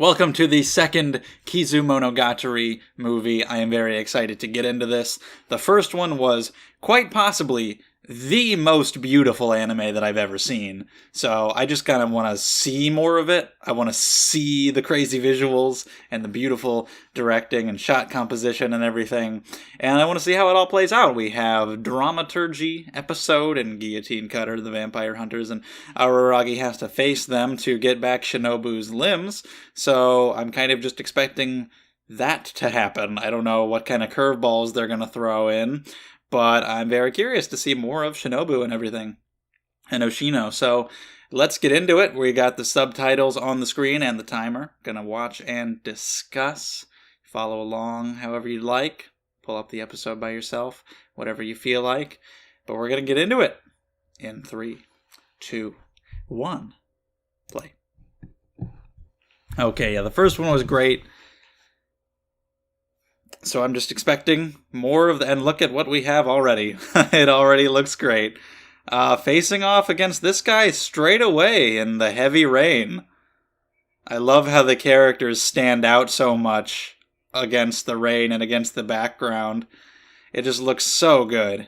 Welcome to the second Kizumonogatari movie. I am very excited to get into this. The first one was quite possibly the most beautiful anime that I've ever seen. So I just kind of want to see more of it. I want to see the crazy visuals and the beautiful directing and shot composition and everything. And I want to see how it all plays out. We have dramaturgy episode and Guillotine Cutter, the vampire hunters, and Araragi has to face them to get back Shinobu's limbs. So I'm kind of just expecting that to happen. I don't know what kind of curveballs they're going to throw in. But I'm very curious to see more of Shinobu and everything, and Oshino. So let's get into it. We got the subtitles on the screen and the timer. Gonna watch and discuss. Follow along however you like. Pull up the episode by yourself, whatever you feel like. But we're gonna get into it in 3, 2, 1. Play. Okay, yeah, the first one was great. So I'm just expecting more of the... And look at what we have already. It already looks great. Facing off against this guy straight away in the heavy rain. I love how the characters stand out so much against the rain and against the background. It just looks so good.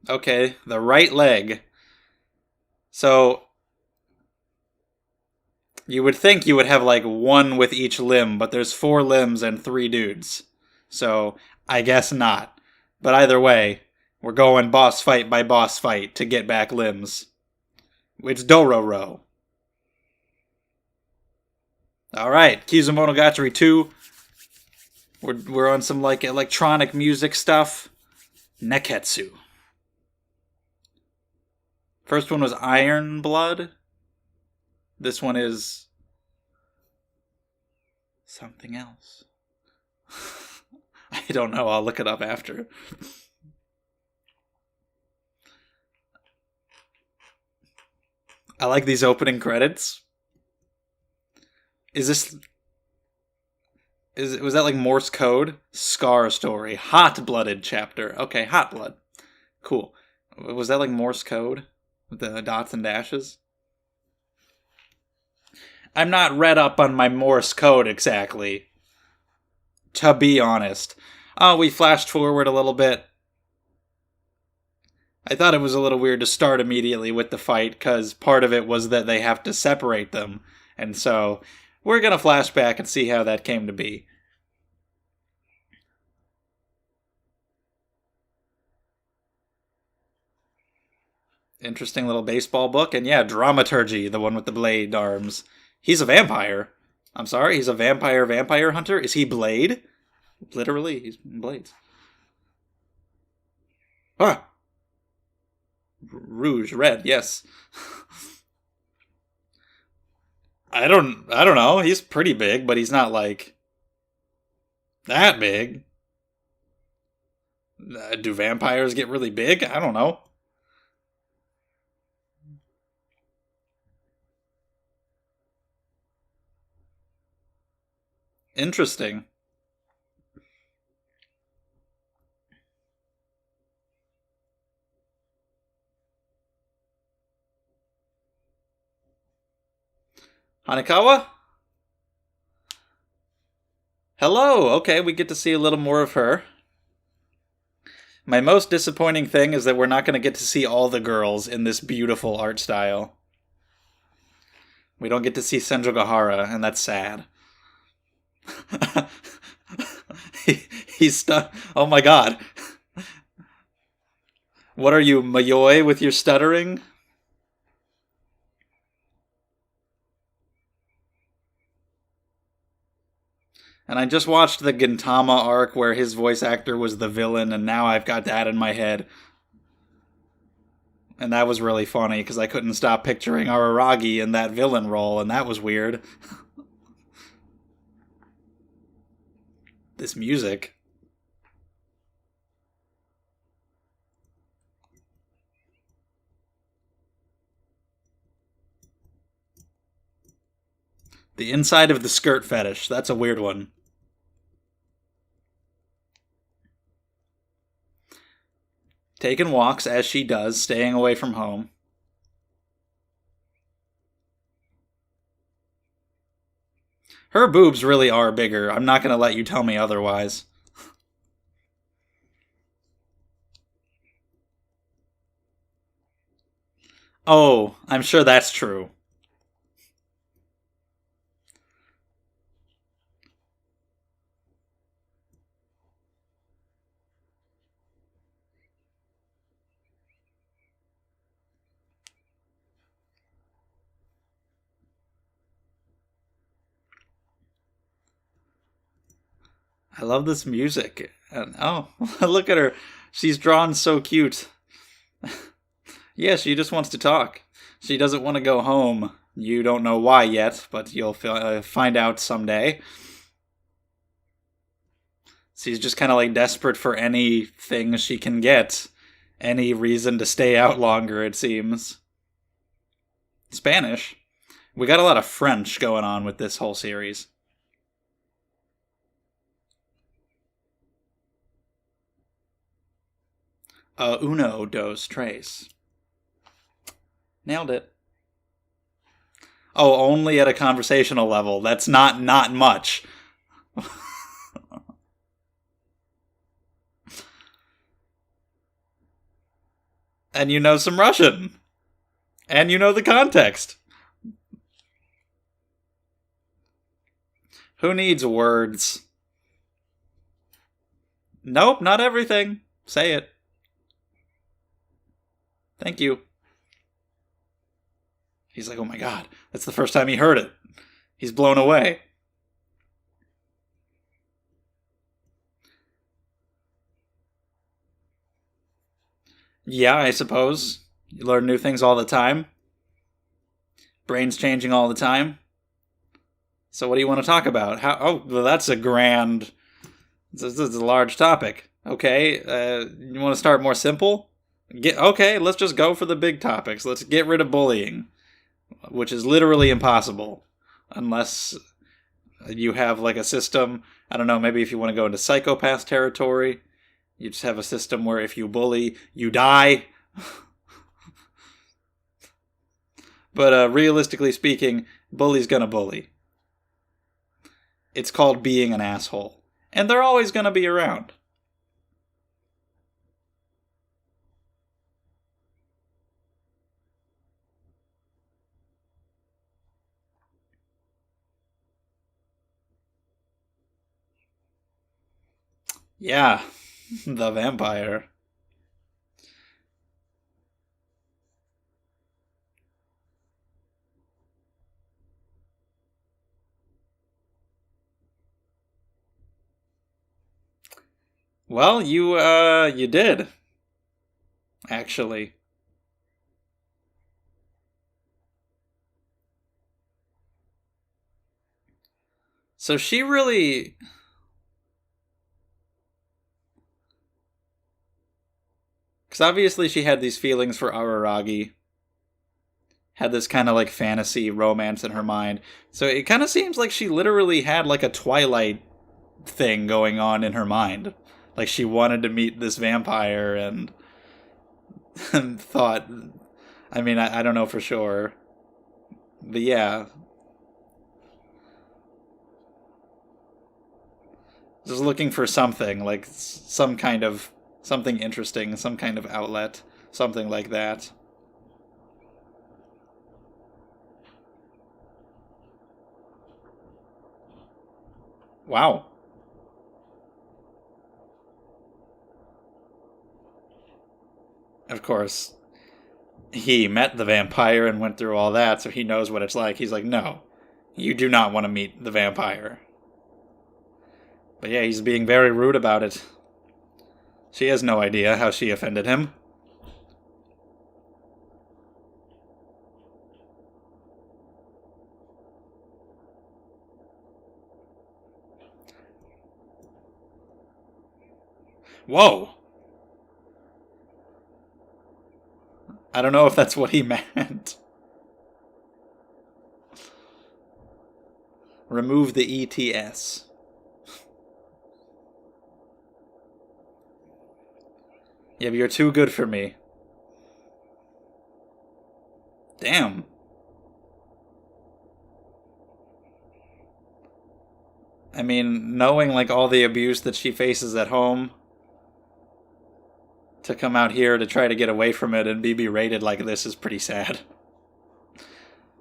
Okay, the right leg. So... you would think you would have like one with each limb, but there's 4 limbs and 3 dudes. So, I guess not. But either way, we're going boss fight by boss fight to get back limbs. It's Dororo. Alright, Kizumonogatari 2. We're on some like electronic music stuff. Nekketsu. First one was Iron Blood. This one is something else. I don't know. I'll look it up after. I like these opening credits. Was that like Morse code? Scar story. Hot-blooded chapter. Okay, hot blood. Cool. Was that like Morse code? With the dots and dashes? I'm not read up on my Morse code exactly, to be honest. Oh, we flashed forward a little bit. I thought it was a little weird to start immediately with the fight, because part of it was that they have to separate them. And so, we're going to flash back and see how that came to be. Interesting little baseball book. And yeah, dramaturgy, the one with the blade arms. He's a vampire. I'm sorry, he's a vampire hunter? Is he Blade? Literally, he's Blades. Ah! Rouge, red, yes. I don't know. He's pretty big, but he's not like that big. Do vampires get really big? I don't know. Interesting. Hanekawa? Hello! Okay, we get to see a little more of her. My most disappointing thing is that we're not going to get to see all the girls in this beautiful art style. We don't get to see Senjogahara, and that's sad. He's stuck. Oh my god. What are you, Mayoi, with your stuttering? And I just watched the Gintama arc where his voice actor was the villain, and now I've got that in my head. And that was really funny, because I couldn't stop picturing Araragi in that villain role, and that was weird. This music. The inside of the skirt fetish. That's a weird one. Taking walks, as she does, staying away from home. Her boobs really are bigger. I'm not going to let you tell me otherwise. Oh, I'm sure that's true. I love this music. And oh, look at her. She's drawn so cute. Yeah, she just wants to talk. She doesn't want to go home. You don't know why yet, but you'll find out someday. She's just kind of like desperate for anything she can get. Any reason to stay out longer, it seems. Spanish? We got a lot of French going on with this whole series. Uno, dos, tres. Nailed it. Oh, only at a conversational level. That's not much. And you know some Russian. And you know the context. Who needs words? Nope, not everything. Say it. Thank you. He's like, oh my god, that's the first time he heard it. He's blown away. Yeah, I suppose. You learn new things all the time. Brain's changing all the time. So what do you want to talk about? How? Oh, well, that's a grand... This is a large topic. Okay, you want to start more simple? Okay, let's just go for the big topics. Let's get rid of bullying, which is literally impossible. Unless you have like a system, I don't know, maybe if you want to go into psychopath territory, you just have a system where if you bully, you die. But realistically speaking, bully's gonna bully. It's called being an asshole. And they're always gonna be around. Yeah, the vampire. Well, you did, actually. So she really... Because obviously she had these feelings for Araragi. Had this kind of like fantasy romance in her mind. So it kind of seems like she literally had like a Twilight thing going on in her mind. Like she wanted to meet this vampire and thought... I mean, I don't know for sure. But yeah. Just looking for something, like some kind of... something interesting, some kind of outlet. Something like that. Wow. Of course, he met the vampire and went through all that, so he knows what it's like. He's like, no, you do not want to meet the vampire. But yeah, he's being very rude about it. She has no idea how she offended him. Whoa! I don't know if that's what he meant. Remove the ETS. Yeah, but you're too good for me. Damn. I mean, knowing like all the abuse that she faces at home, to come out here to try to get away from it and be berated like this is pretty sad.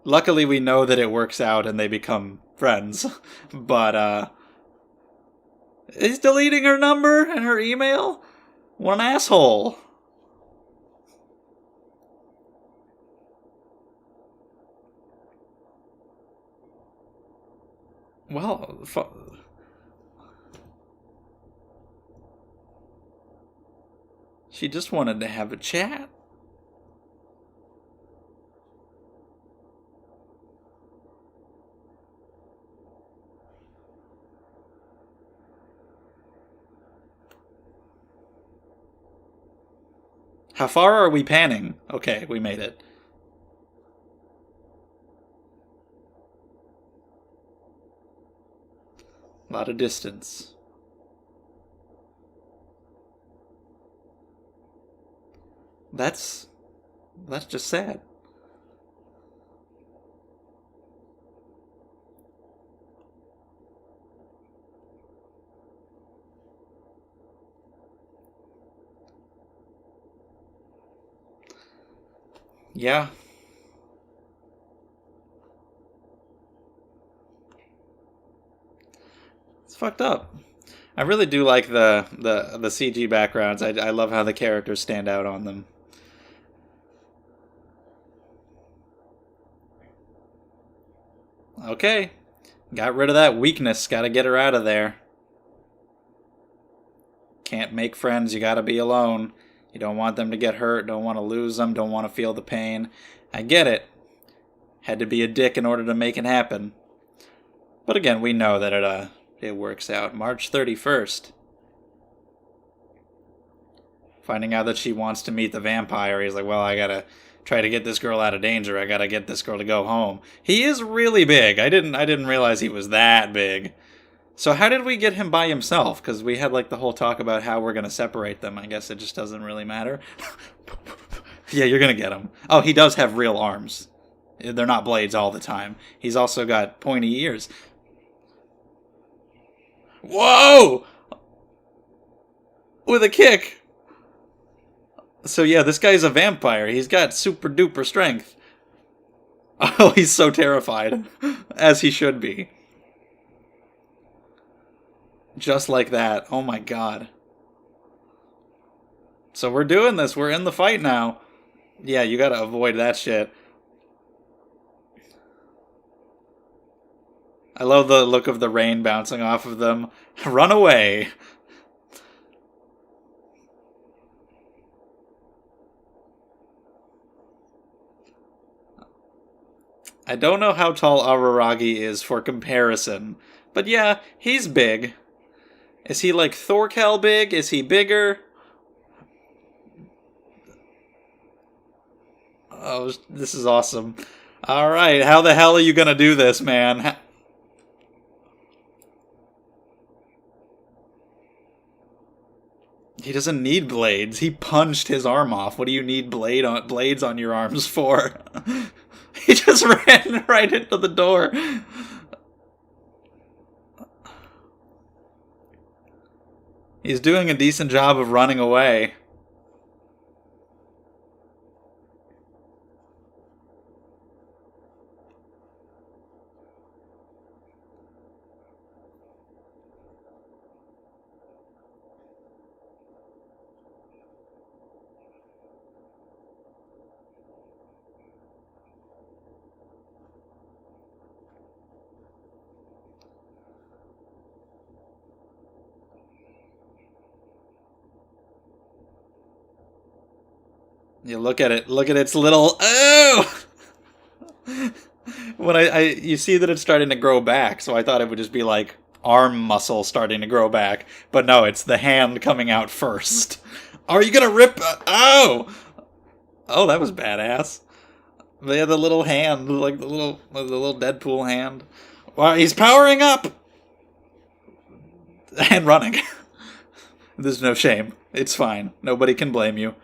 Luckily, we know that it works out and they become friends. But, he's deleting her number and her email? What an asshole. Well, she just wanted to have a chat. How far are we panning? Okay, we made it. A lot of distance. That's just sad. Yeah. It's fucked up. I really do like the CG backgrounds. I love how the characters stand out on them. Okay. Got rid of that weakness. Gotta get her out of there. Can't make friends. You gotta be alone. You don't want them to get hurt. Don't want to lose them. Don't want to feel the pain. I get it. Had to be a dick in order to make it happen. But again, we know that it works out. March 31st. Finding out that she wants to meet the vampire, he's like, well, I gotta try to get this girl out of danger. I gotta get this girl to go home. He is really big. I didn't realize he was that big. So how did we get him by himself? Because we had like the whole talk about how we're gonna separate them. I guess it just doesn't really matter. Yeah, you're gonna get him. Oh, he does have real arms. They're not blades all the time. He's also got pointy ears. Whoa! With a kick. So yeah, this guy's a vampire. He's got super duper strength. Oh, he's so terrified. As he should be. Just like that. Oh my god. So we're doing this. We're in the fight now. Yeah, you gotta avoid that shit. I love the look of the rain bouncing off of them. Run away. I don't know how tall Araragi is for comparison, but yeah, he's big. Is he like Thorkel big? Is he bigger? Oh, this is awesome. Alright, how the hell are you gonna do this, man? He doesn't need blades. He punched his arm off. What do you need blades on your arms for? He just ran right into the door. He's doing a decent job of running away. You look at it. Look at its little... Oh! When you see that it's starting to grow back, so I thought it would just be like arm muscle starting to grow back. But no, it's the hand coming out first. Are you gonna rip... Oh! Oh, that was badass. They had the little hand, like the little Deadpool hand. Wow, he's powering up! And running. There's no shame. It's fine. Nobody can blame you.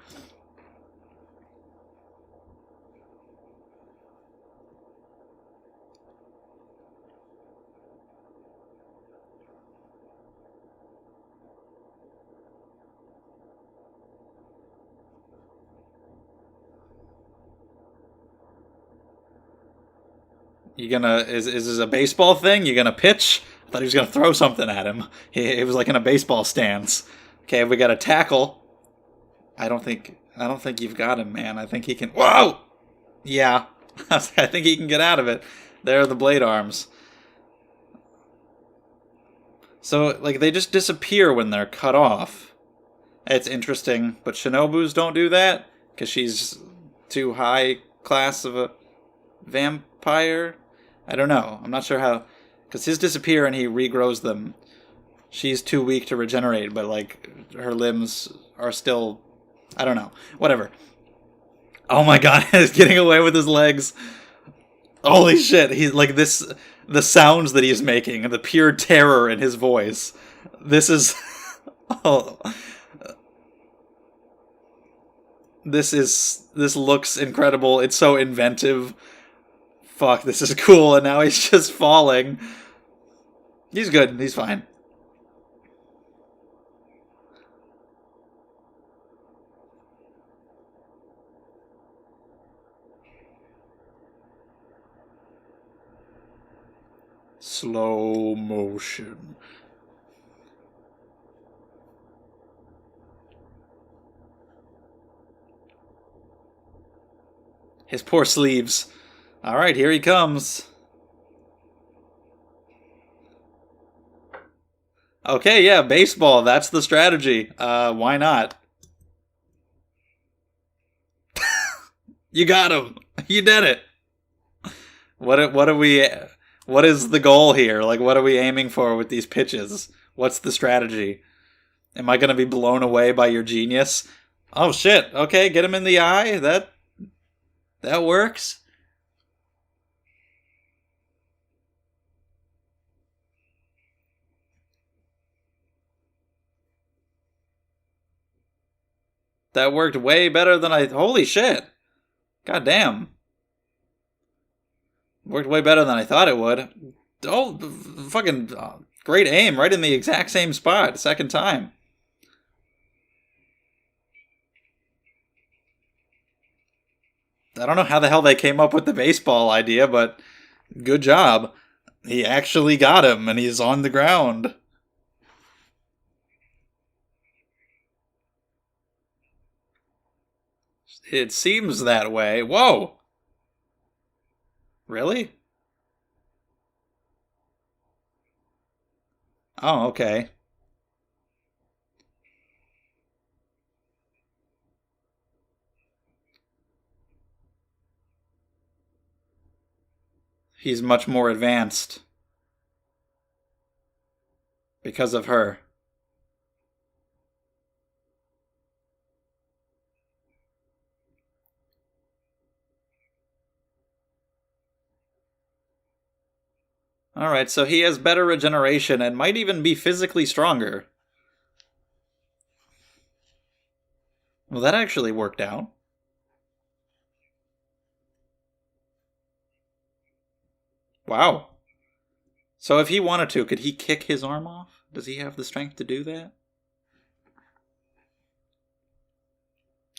You gonna is this a baseball thing? You gonna pitch? I thought he was gonna throw something at him. He was like in a baseball stance. Okay, we got a tackle. I don't think you've got him, man. I think he can. Whoa! Yeah, I think he can get out of it. There are the blade arms. So like they just disappear when they're cut off. It's interesting, but Shinobus don't do that because she's too high class of a vampire. I don't know. I'm not sure how, because his disappear and he regrows them. She's too weak to regenerate, but like her limbs are still, I don't know. Whatever. Oh my god, he's getting away with his legs. Holy shit, he's like this, the sounds that he's making, the pure terror in his voice. This is, oh, this looks incredible. It's so inventive. Fuck, this is cool, and now he's just falling. He's good, he's fine. Slow motion. His poor sleeves. Alright, here he comes. Okay, yeah, baseball, that's the strategy. Why not? You got him! You did it! What is the goal here? Like, what are we aiming for with these pitches? What's the strategy? Am I gonna be blown away by your genius? Oh shit, okay, get him in the eye, that works. That worked way better than holy shit. God damn. Worked way better than I thought it would. Oh, fucking great aim, right in the exact same spot, second time. I don't know how the hell they came up with the baseball idea, but good job. He actually got him, and he's on the ground. It seems that way. Whoa! Really? Oh, okay. He's much more advanced because of her. Alright, so he has better regeneration and might even be physically stronger. Well, that actually worked out. Wow. So if he wanted to, could he kick his arm off? Does he have the strength to do that?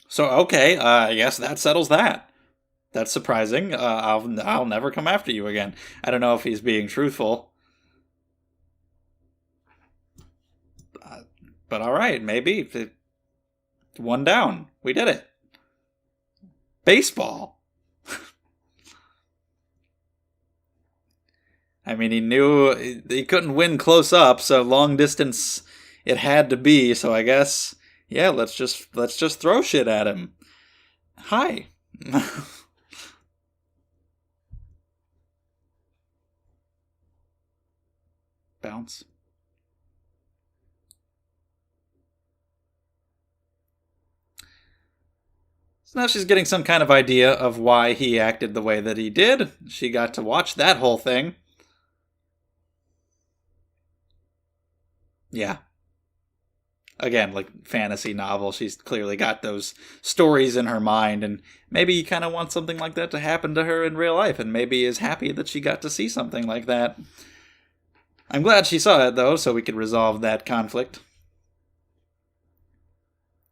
So, okay, I guess that settles that. That's surprising. I'll never come after you again. I don't know if he's being truthful. But alright, maybe. One down. We did it. Baseball. I mean, he knew he couldn't win close up, so long distance it had to be. So I guess, yeah, let's just throw shit at him. Hi. Bounce. So now she's getting some kind of idea of why he acted the way that he did. She got to watch that whole thing. Yeah. again, like fantasy novel. She's clearly got those stories in her mind, and maybe you kind of want something like that to happen to her in real life, and maybe is happy that she got to see something like that. I'm glad she saw it, though, so we could resolve that conflict.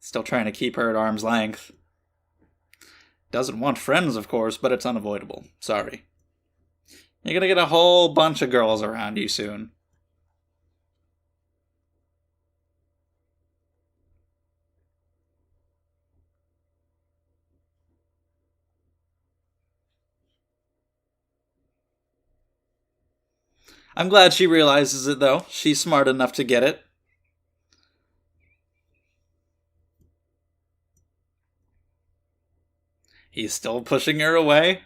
Still trying to keep her at arm's length. Doesn't want friends, of course, but it's unavoidable. Sorry. You're gonna get a whole bunch of girls around you soon. I'm glad she realizes it, though. She's smart enough to get it. He's still pushing her away.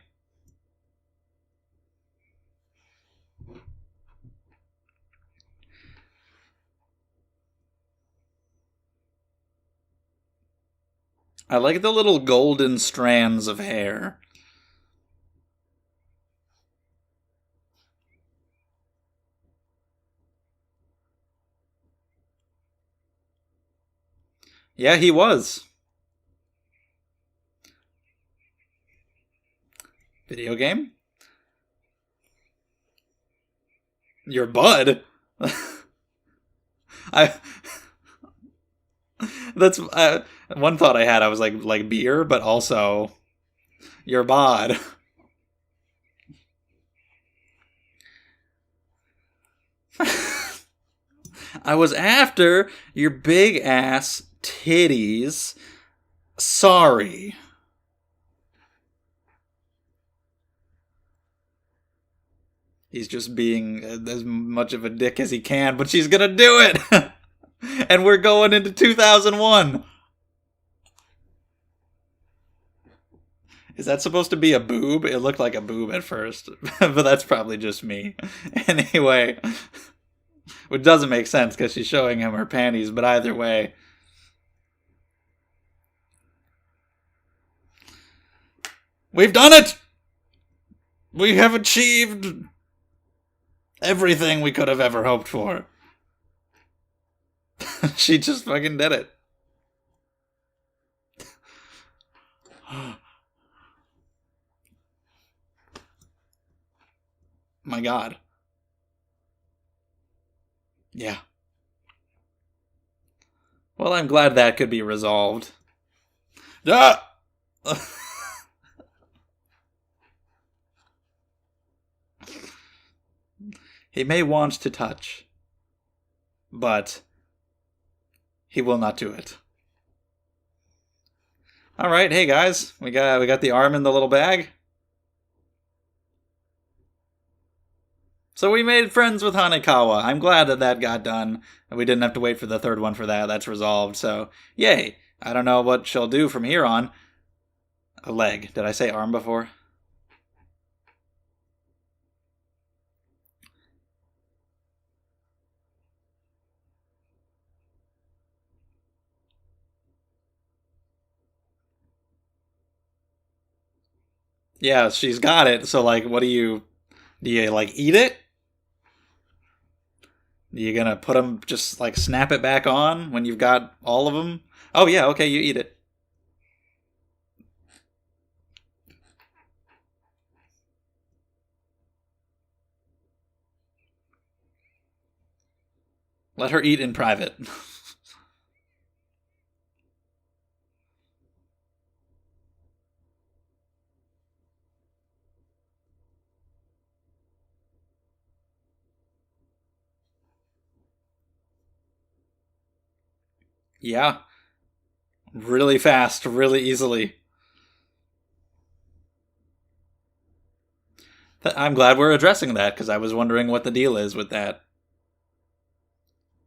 I like the little golden strands of hair. Yeah, he was. Video game? Your bud? I. That's one thought I had. I was like beer, but also your bod. I was after your big ass titties. Sorry. He's just being as much of a dick as he can, but she's gonna do it! And we're going into 2001. Is that supposed to be a boob? It looked like a boob at first, but that's probably just me. Anyway, which doesn't make sense because she's showing him her panties, but either way. We've done it! We have achieved everything we could have ever hoped for. She just fucking did it. My God. Yeah. Well, I'm glad that could be resolved. Ah! He may want to touch, but he will not do it. All right, hey guys, we got the arm in the little bag. So we made friends with Hanekawa. I'm glad that got done. We didn't have to wait for the third one for that. That's resolved. So yay! I don't know what she'll do from here on. A leg. Did I say arm before? Yeah, she's got it. So, like, what do you like, eat it? Are you gonna put them, just, like, snap it back on when you've got all of them? Oh, yeah, okay, you eat it. Let her eat in private. Yeah. Really fast, really easily. I'm glad we're addressing that, because I was wondering what the deal is with that.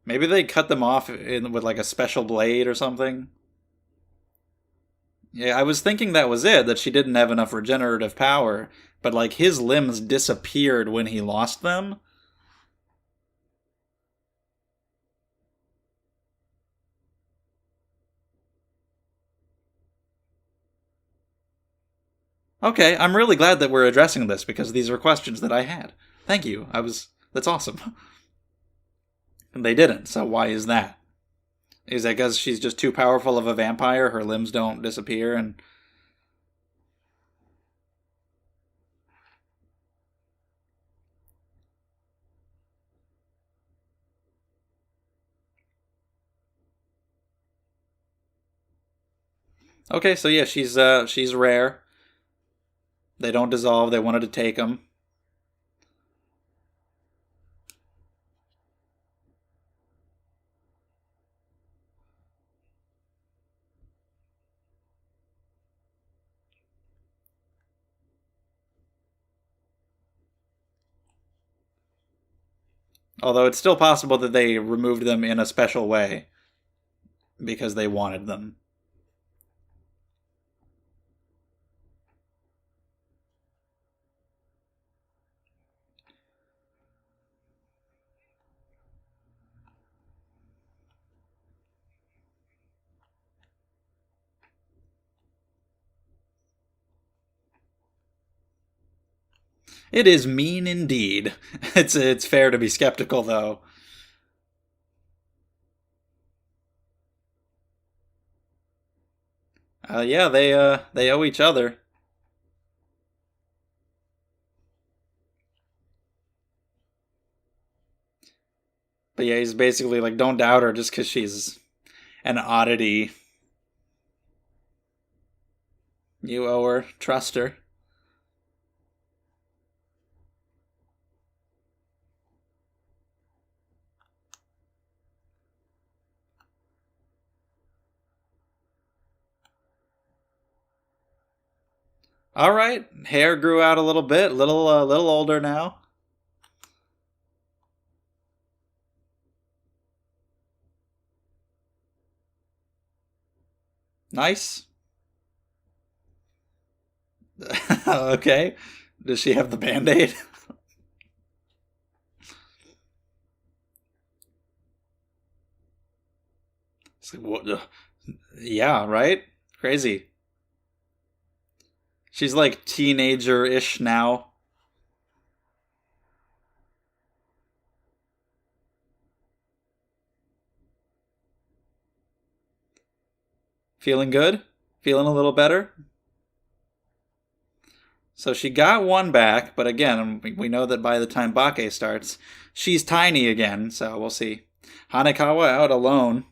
Maybe they cut them off with like a special blade or something. Yeah, I was thinking that was it, that she didn't have enough regenerative power, but like his limbs disappeared when he lost them. Okay, I'm really glad that we're addressing this because these were questions that I had. Thank you. That's awesome. And they didn't, so why is that? Is that because she's just too powerful of a vampire? Her limbs don't disappear and... Okay, so yeah, she's rare. They don't dissolve. They wanted to take them. Although it's still possible that they removed them in a special way because they wanted them. It is mean indeed. It's fair to be skeptical though. Yeah, they owe each other. But yeah, he's basically like, don't doubt her just because she's an oddity. You owe her. Trust her. All right, hair grew out a little bit, little older now. Nice. Okay. Does she have the band-aid? It's like, what? Yeah, right? Crazy. She's like teenager-ish now. Feeling good? Feeling a little better? So she got one back, but again, we know that by the time Bake starts, she's tiny again, so we'll see. Hanekawa out alone,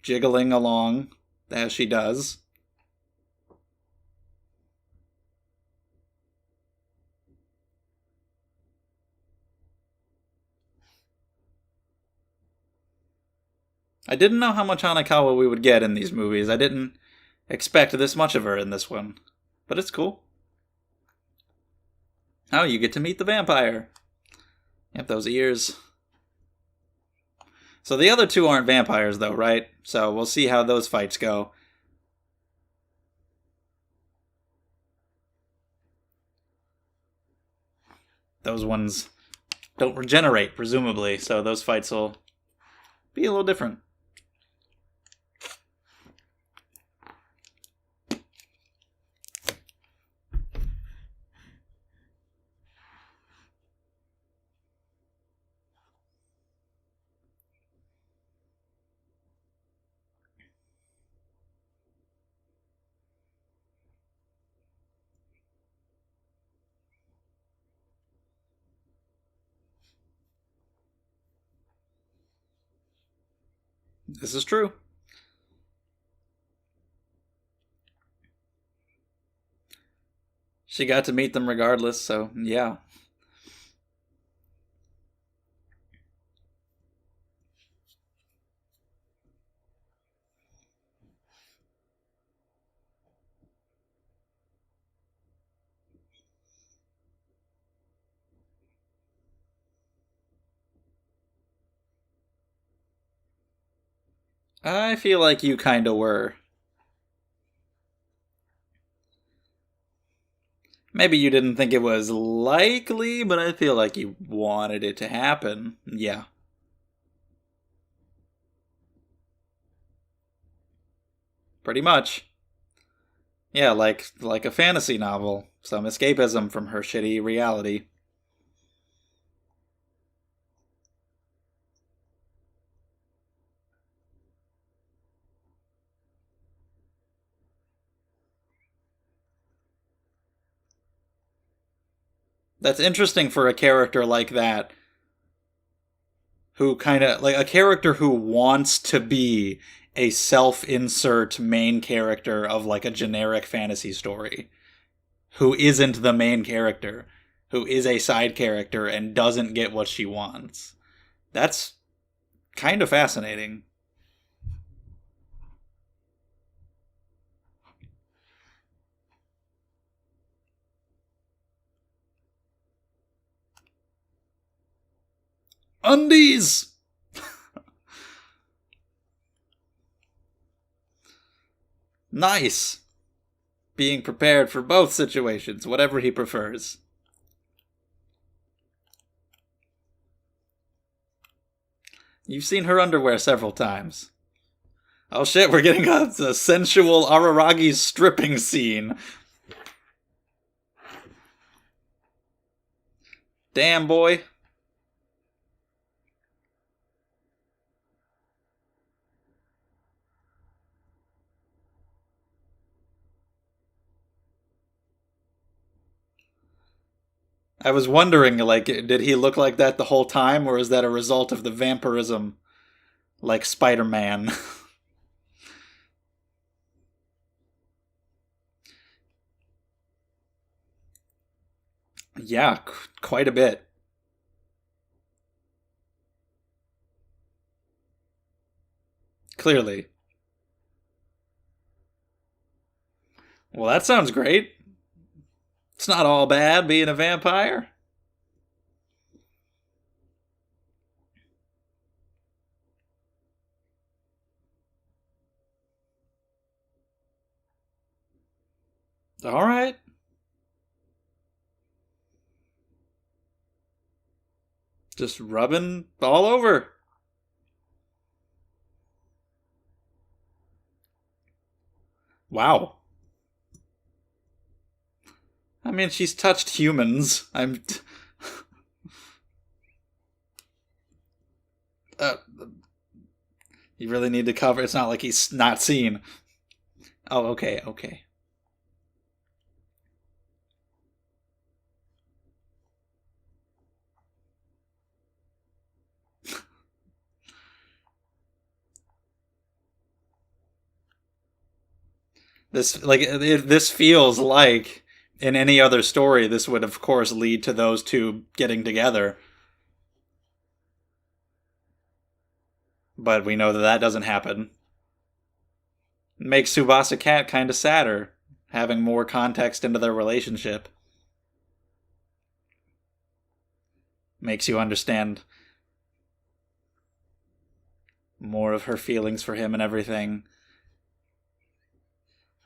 jiggling along as she does. I didn't know how much Hanekawa we would get in these movies. I didn't expect this much of her in this one. But it's cool. Oh, you get to meet the vampire. Yep, those ears. So the other two aren't vampires, though, right? So we'll see how those fights go. Those ones don't regenerate, presumably, so those fights will be a little different. This is true. She got to meet them regardless, so yeah. I feel like you kinda were. Maybe you didn't think it was likely, but I feel like you wanted it to happen. Yeah. Pretty much. Yeah, like a fantasy novel. Some escapism from her shitty reality. That's interesting for a character like that, who kind of, like, a character who wants to be a self-insert main character of, like, a generic fantasy story, who isn't the main character, who is a side character and doesn't get what she wants. That's kind of fascinating. Undies! Nice! Being prepared for both situations, whatever he prefers. You've seen her underwear several times. Oh shit, we're getting a sensual Araragi stripping scene. Damn, boy. I was wondering, like, did he look like that the whole time, or is that a result of the vampirism, like Spider-Man? Yeah, quite a bit. Clearly. Well, that sounds great. It's not all bad being a vampire. All right. Just rubbing all over. Wow. I mean, she's touched humans. Uh, you really need to cover. It's not like he's not seen. Oh, okay, okay. This feels like in any other story, this would of course lead to those two getting together. But we know that that doesn't happen. Makes Subasa Cat kind of sadder, having more context into their relationship. Makes you understand more of her feelings for him and everything.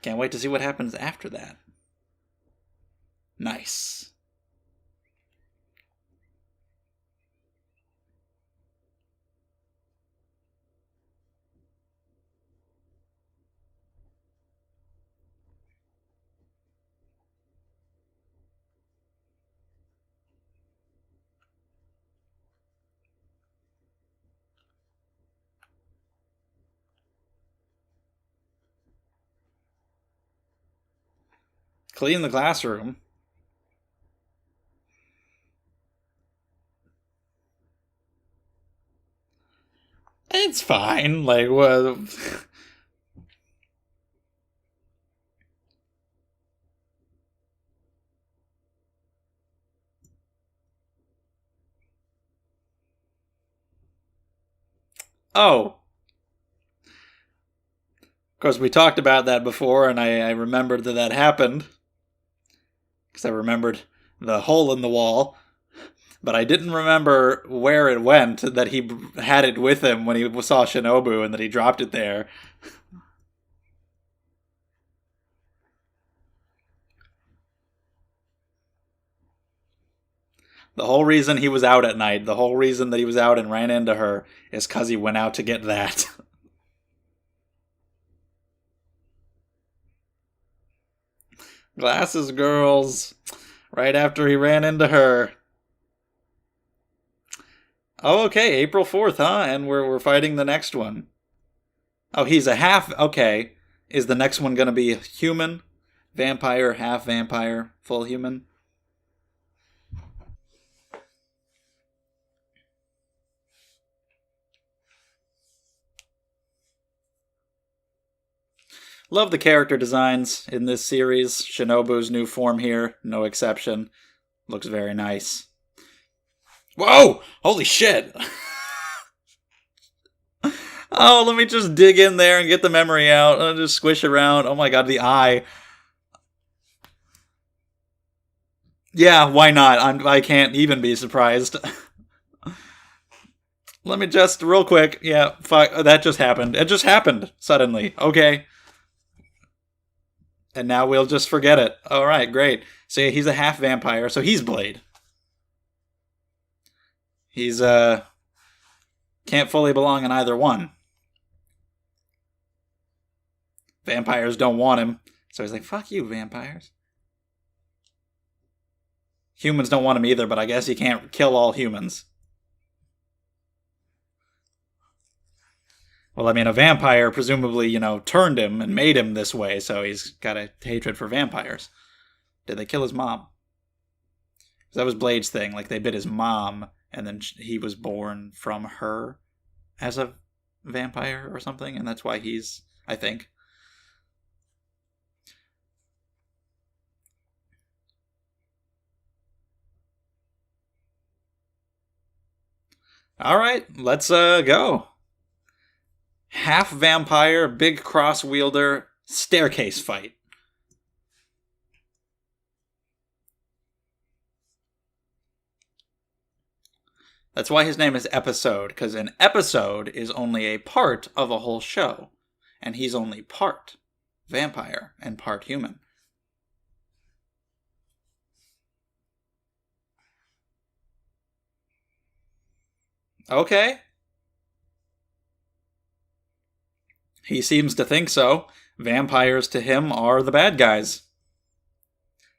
Can't wait to see what happens after that. Nice. Clean the classroom. It's fine. Like, what? Oh. Of course, we talked about that before, and I remembered that that happened. Because I remembered the hole in the wall. But I didn't remember where it went, that he had it with him when he saw Shinobu and that he dropped it there. The whole reason he was out at night, the whole reason that he was out and ran into her, is because he went out to get that. Glasses girls. Right after he ran into her. Oh, okay, April 4th, huh? And we're fighting the next one. Oh, he's a half. Okay. Is the next one going to be human? Vampire, half vampire, full human? Love the character designs in this series. Shinobu's new form here, no exception. Looks very nice. Whoa! Holy shit! Oh, let me just dig in there and get the memory out. I'll just squish around. Oh my god, the eye. Yeah, why not? I can't even be surprised. Let me just, real quick. Yeah, fuck, that just happened. It just happened, suddenly. Okay. And now we'll just forget it. Alright, great. So yeah, he's a half vampire, so he's Blade. He's, can't fully belong in either one. Vampires don't want him. So he's like, fuck you, vampires. Humans don't want him either, but I guess he can't kill all humans. Well, I mean, a vampire presumably, turned him and made him this way, so he's got a hatred for vampires. Did they kill his mom? That was Blade's thing. Like, they bit his mom, and then he was born from her as a vampire or something, and that's why he's, I think. Alright, let's go. Half vampire, big cross wielder, staircase fight. That's why his name is Episode, because an episode is only a part of a whole show. And he's only part vampire and part human. Okay. He seems to think so. Vampires to him are the bad guys.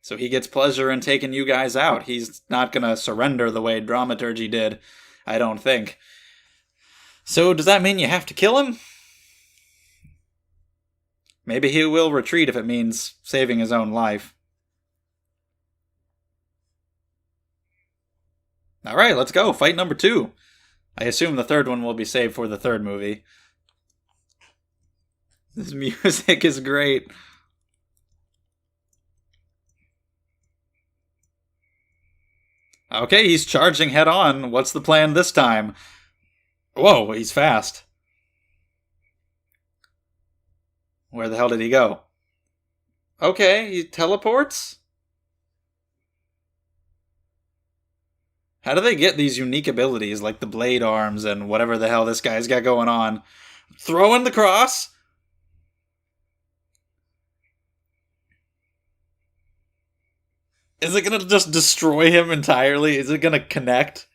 So he gets pleasure in taking you guys out. He's not going to surrender the way Dramaturgy did, I don't think. So does that mean you have to kill him? Maybe he will retreat if it means saving his own life. Alright, let's go. Fight number 2. I assume the third one will be saved for the third movie. This music is great. Okay, he's charging head on. What's the plan this time? Whoa, he's fast. Where the hell did he go? Okay, he teleports? How do they get these unique abilities, like the blade arms and whatever the hell this guy's got going on? Throwing the cross? Is it gonna just destroy him entirely? Is it gonna connect?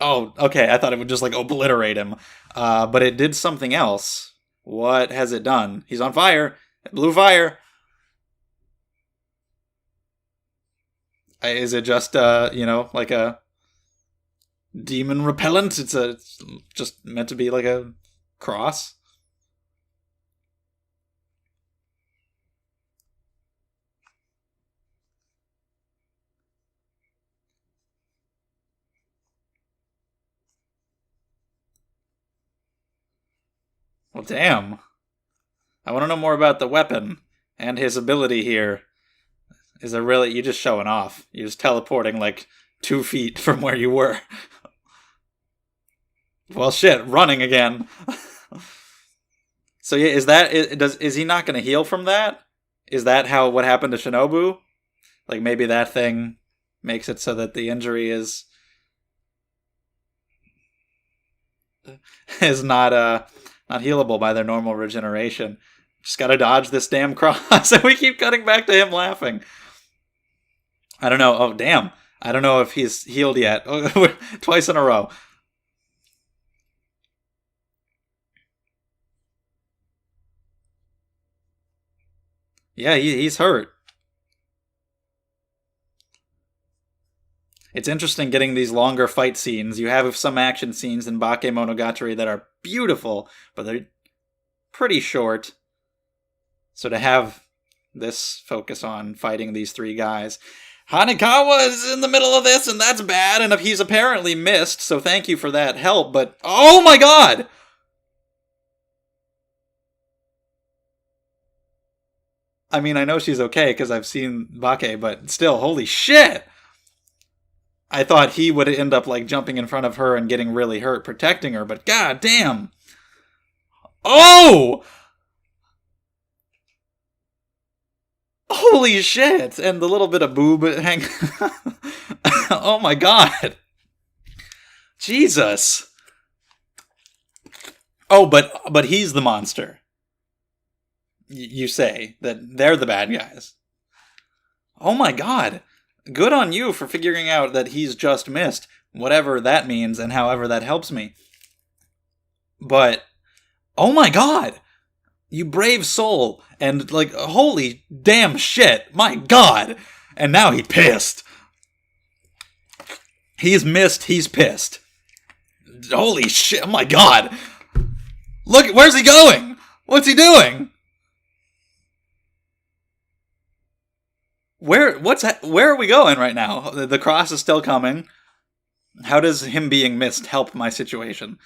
Oh, okay, I thought it would just, obliterate him. But it did something else. What has it done? He's on fire. It blew fire. Is it just, like a demon repellent? It's just meant to be like a cross? Well, damn. I want to know more about the weapon and his ability here. Is it really... You're just showing off. You're just teleporting 2 feet from where you were. Well, shit, running again. So yeah, is he not going to heal from that? Is that what happened to Shinobu? Maybe that thing makes it so that the injury is not healable by their normal regeneration. Just gotta dodge this damn cross, and we keep cutting back to him laughing. I don't know. Oh, damn. I don't know if he's healed yet. Twice in a row. Yeah, he's hurt. It's interesting getting these longer fight scenes. You have some action scenes in Bakemonogatari that are beautiful, but they're pretty short. So to have this focus on fighting these 3 guys. Hanekawa is in the middle of this, and that's bad, and he's apparently missed, so thank you for that help, but... Oh my god! I mean, I know she's okay because I've seen Bake, but still, holy shit! I thought he would end up like jumping in front of her and getting really hurt protecting her, but god damn! Oh! Holy shit! And the little bit of boob hang. Oh my god! Jesus! Oh, but he's the monster. You say that they're the bad guys. Oh my god! Good on you for figuring out that he's just missed, whatever that means and however that helps me. But oh my god! You brave soul, and like, holy damn shit, my god! And now he's pissed. He's missed, he's pissed. Holy shit, oh my god! Look, where's he going? What's he doing? Where are we going right now? The cross is still coming. How does him being missed help my situation?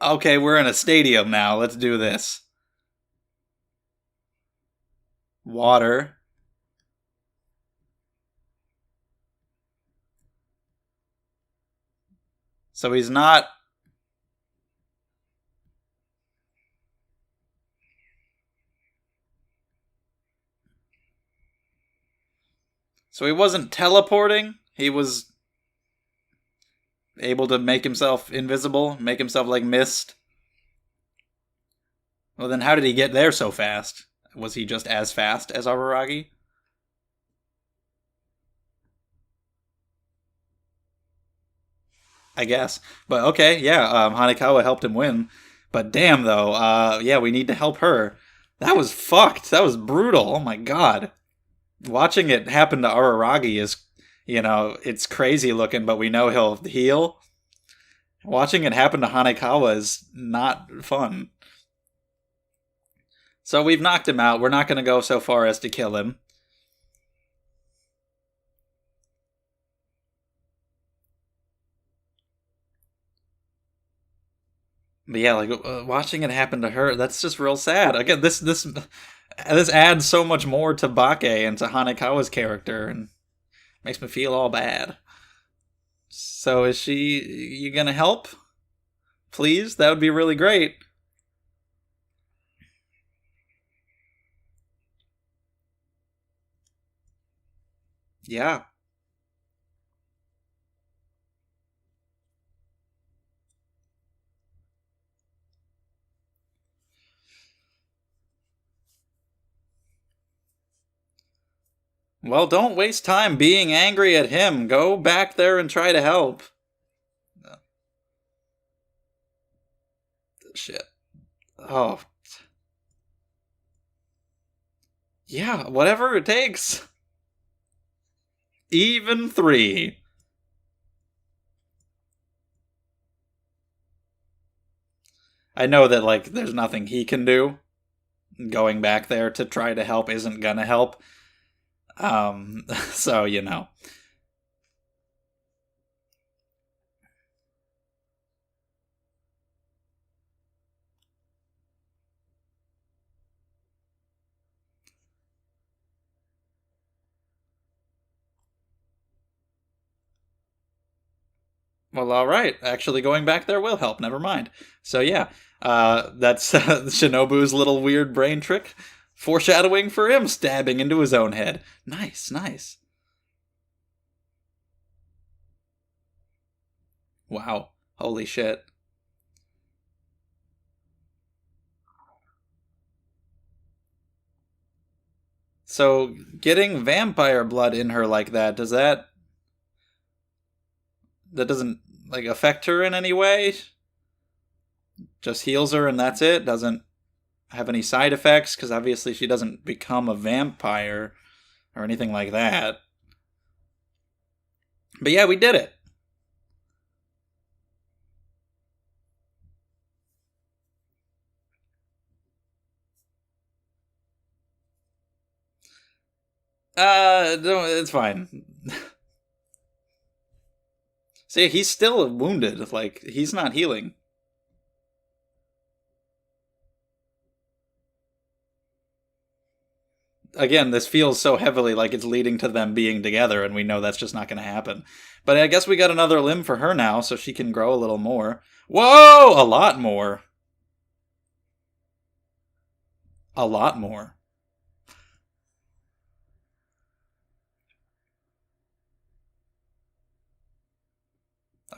Okay, we're in a stadium now. Let's do this. Water. So he's not... So he wasn't teleporting? He was able to make himself invisible? Make himself like mist? Well, then how did he get there so fast? Was he just as fast as Araragi? I guess. But okay, yeah, Hanekawa helped him win. But damn, though, yeah, we need to help her. That was fucked. That was brutal. Oh my god. Watching it happen to Araragi is, it's crazy looking, but we know he'll heal. Watching it happen to Hanekawa is not fun. So we've knocked him out. We're not going to go so far as to kill him. But yeah, like watching it happen to her, that's just real sad. Again, this adds so much more to Bake and to Hanekawa's character, and makes me feel all bad. So is she? You gonna help? Please, that would be really great. Yeah. Well, don't waste time being angry at him. Go back there and try to help. Shit. Oh. Yeah, whatever it takes. Even 3. I know that, like, there's nothing he can do. Going back there to try to help isn't gonna help. So, Well, all right. Actually, going back there will help. Never mind. So yeah, that's Shinobu's little weird brain trick, foreshadowing for him stabbing into his own head. Nice, nice. Wow. Holy shit. So getting vampire blood in her like that, that doesn't like affect her in any way? Just heals her and that's it? Doesn't have any side effects? Because obviously she doesn't become a vampire or anything like that. But yeah, we did it. No, it's fine. See, he's still wounded. Like, he's not healing. Again, this feels so heavily like it's leading to them being together, and we know that's just not going to happen. But I guess we got another limb for her now, so she can grow a little more. Whoa! A lot more. A lot more.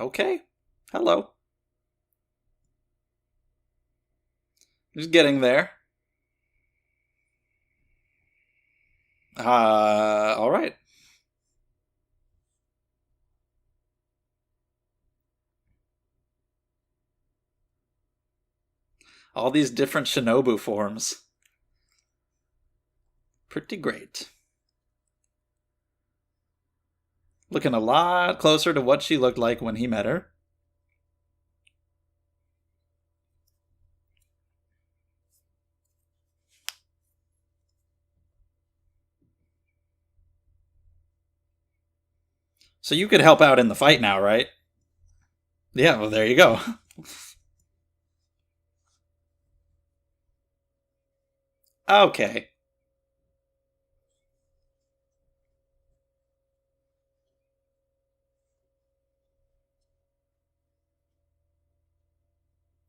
Okay. Hello. Just getting there. Alright. All these different Shinobu forms. Pretty great. Looking a lot closer to what she looked like when he met her. So you could help out in the fight now, right? Yeah, well, there you go. Okay.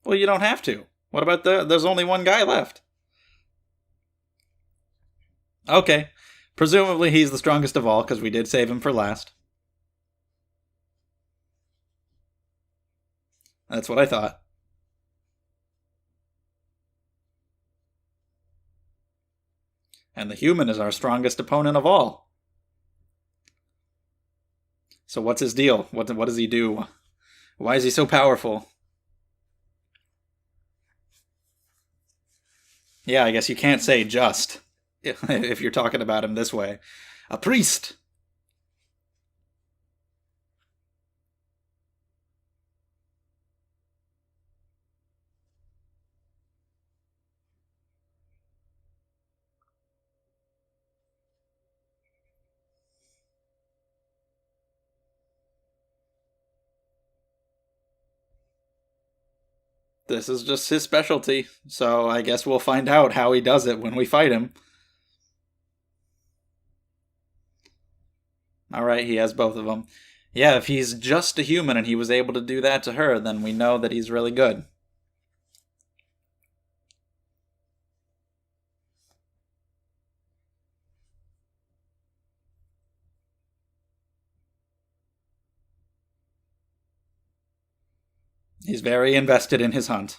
Well, you don't have to. What about there's only one guy left? Okay. Presumably he's the strongest of all, because we did save him for last. That's what I thought. And the human is our strongest opponent of all. So what's his deal? What does he do? Why is he so powerful? Yeah, I guess you can't say just if you're talking about him this way. A priest. This is just his specialty, so I guess we'll find out how he does it when we fight him. Alright, he has both of them. Yeah, if he's just a human and he was able to do that to her, then we know that he's really good. He's very invested in his hunt.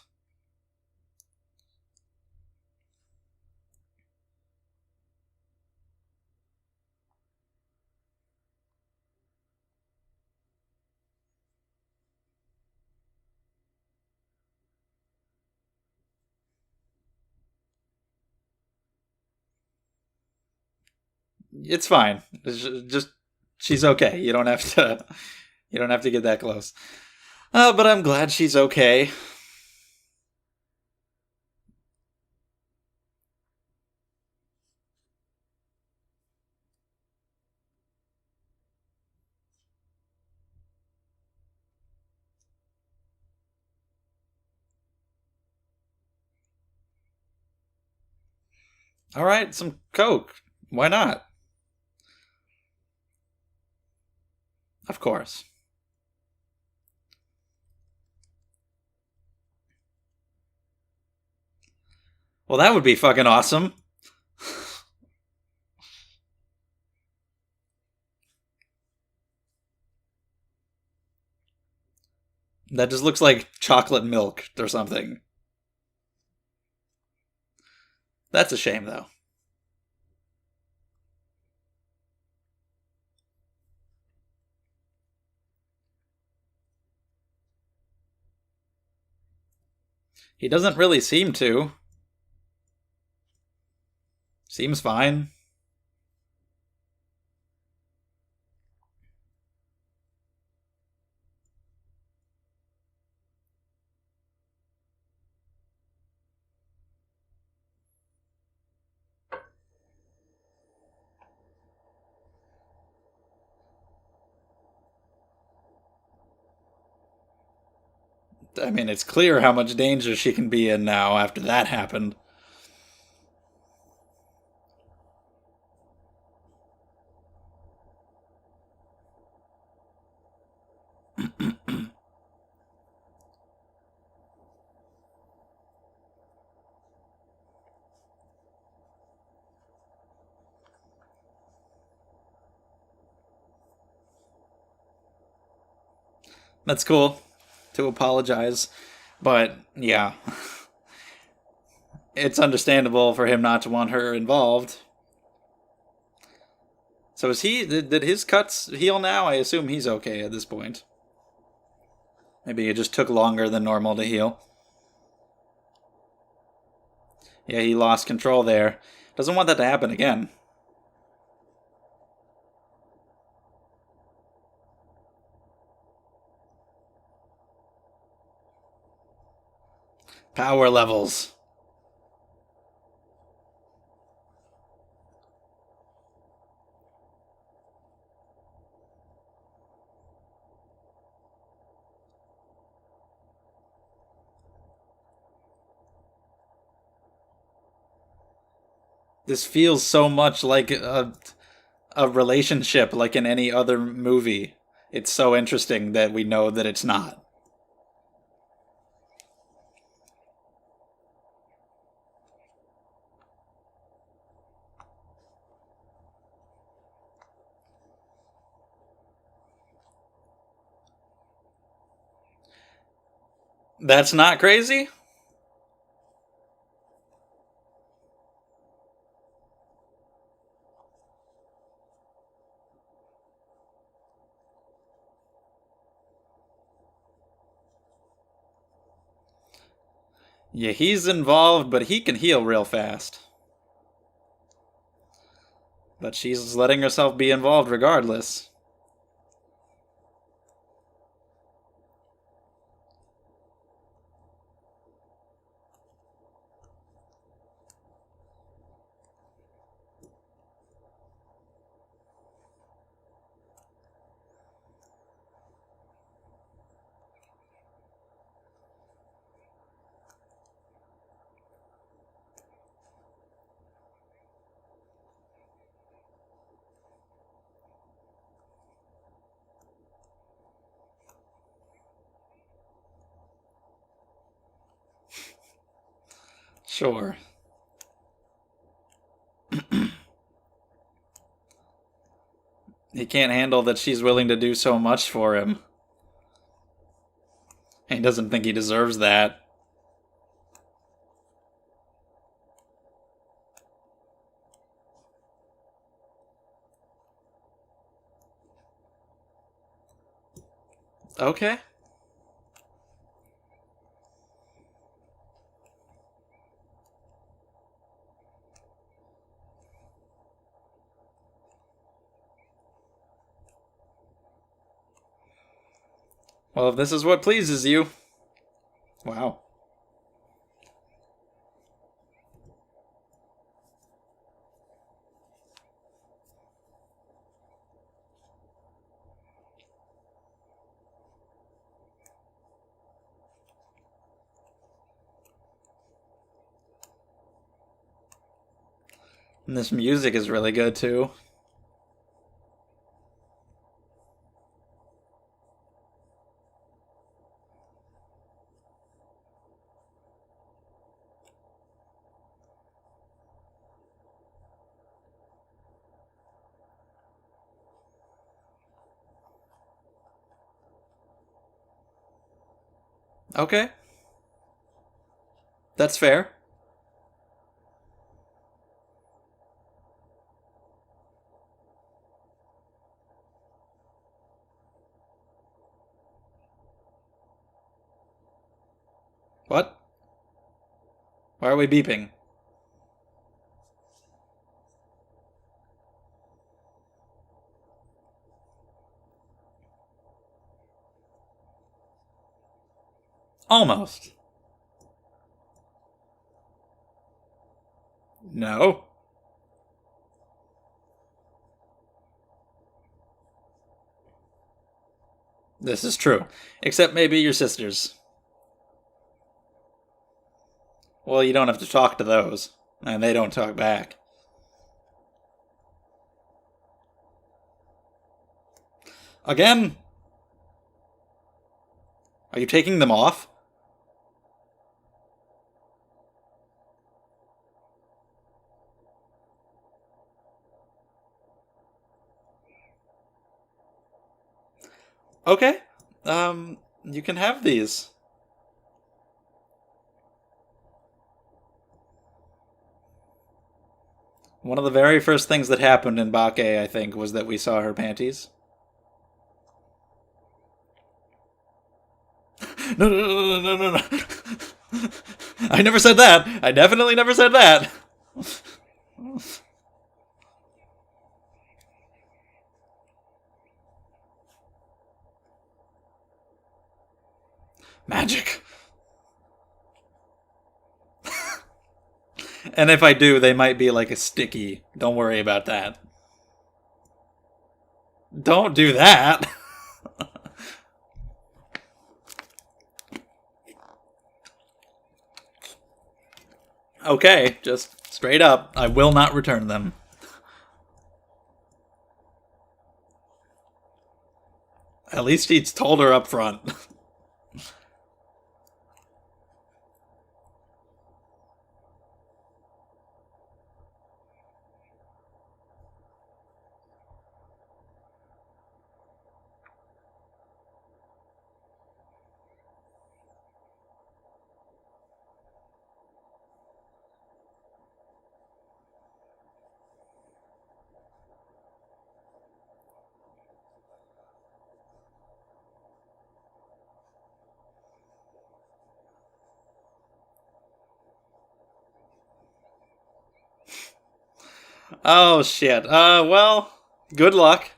It's fine. It's just she's okay. You don't have to. You don't have to get that close. But I'm glad she's okay. All right, some Coke. Why not? Of course. Well, that would be fucking awesome. That just looks like chocolate milk or something. That's a shame, though. He doesn't really seem to. Seems fine. I mean, it's clear how much danger she can be in now after that happened. That's cool to apologize. But yeah, it's understandable for him not to want her involved. So is he? Did his cuts heal now? I assume he's okay at this point. Maybe it just took longer than normal to heal. Yeah, he lost control there. Doesn't want that to happen again. Power levels. This feels so much like a relationship like in any other movie. It's so interesting that we know that it's not. That's not crazy? Yeah, he's involved, but he can heal real fast. But she's letting herself be involved regardless. Sure. He can't handle that she's willing to do so much for him. He doesn't think he deserves that. Okay. Well, if this is what pleases you. Wow. And this music is really good too. Okay. That's fair. What? Why are we beeping? Almost. No. This is true. Except maybe your sisters. Well, you don't have to talk to those, and they don't talk back. Again? Are you taking them off? Okay. You can have these. One of the very first things that happened in Bake, I think, was that we saw her panties. No, no, no, no, no, no, no. I never said that. I definitely never said that. Magic. And if I do, they might be like a sticky. Don't worry about that. Don't do that. Okay, just straight up, I will not return them. At least he's told her up front. Oh shit. Well, good luck.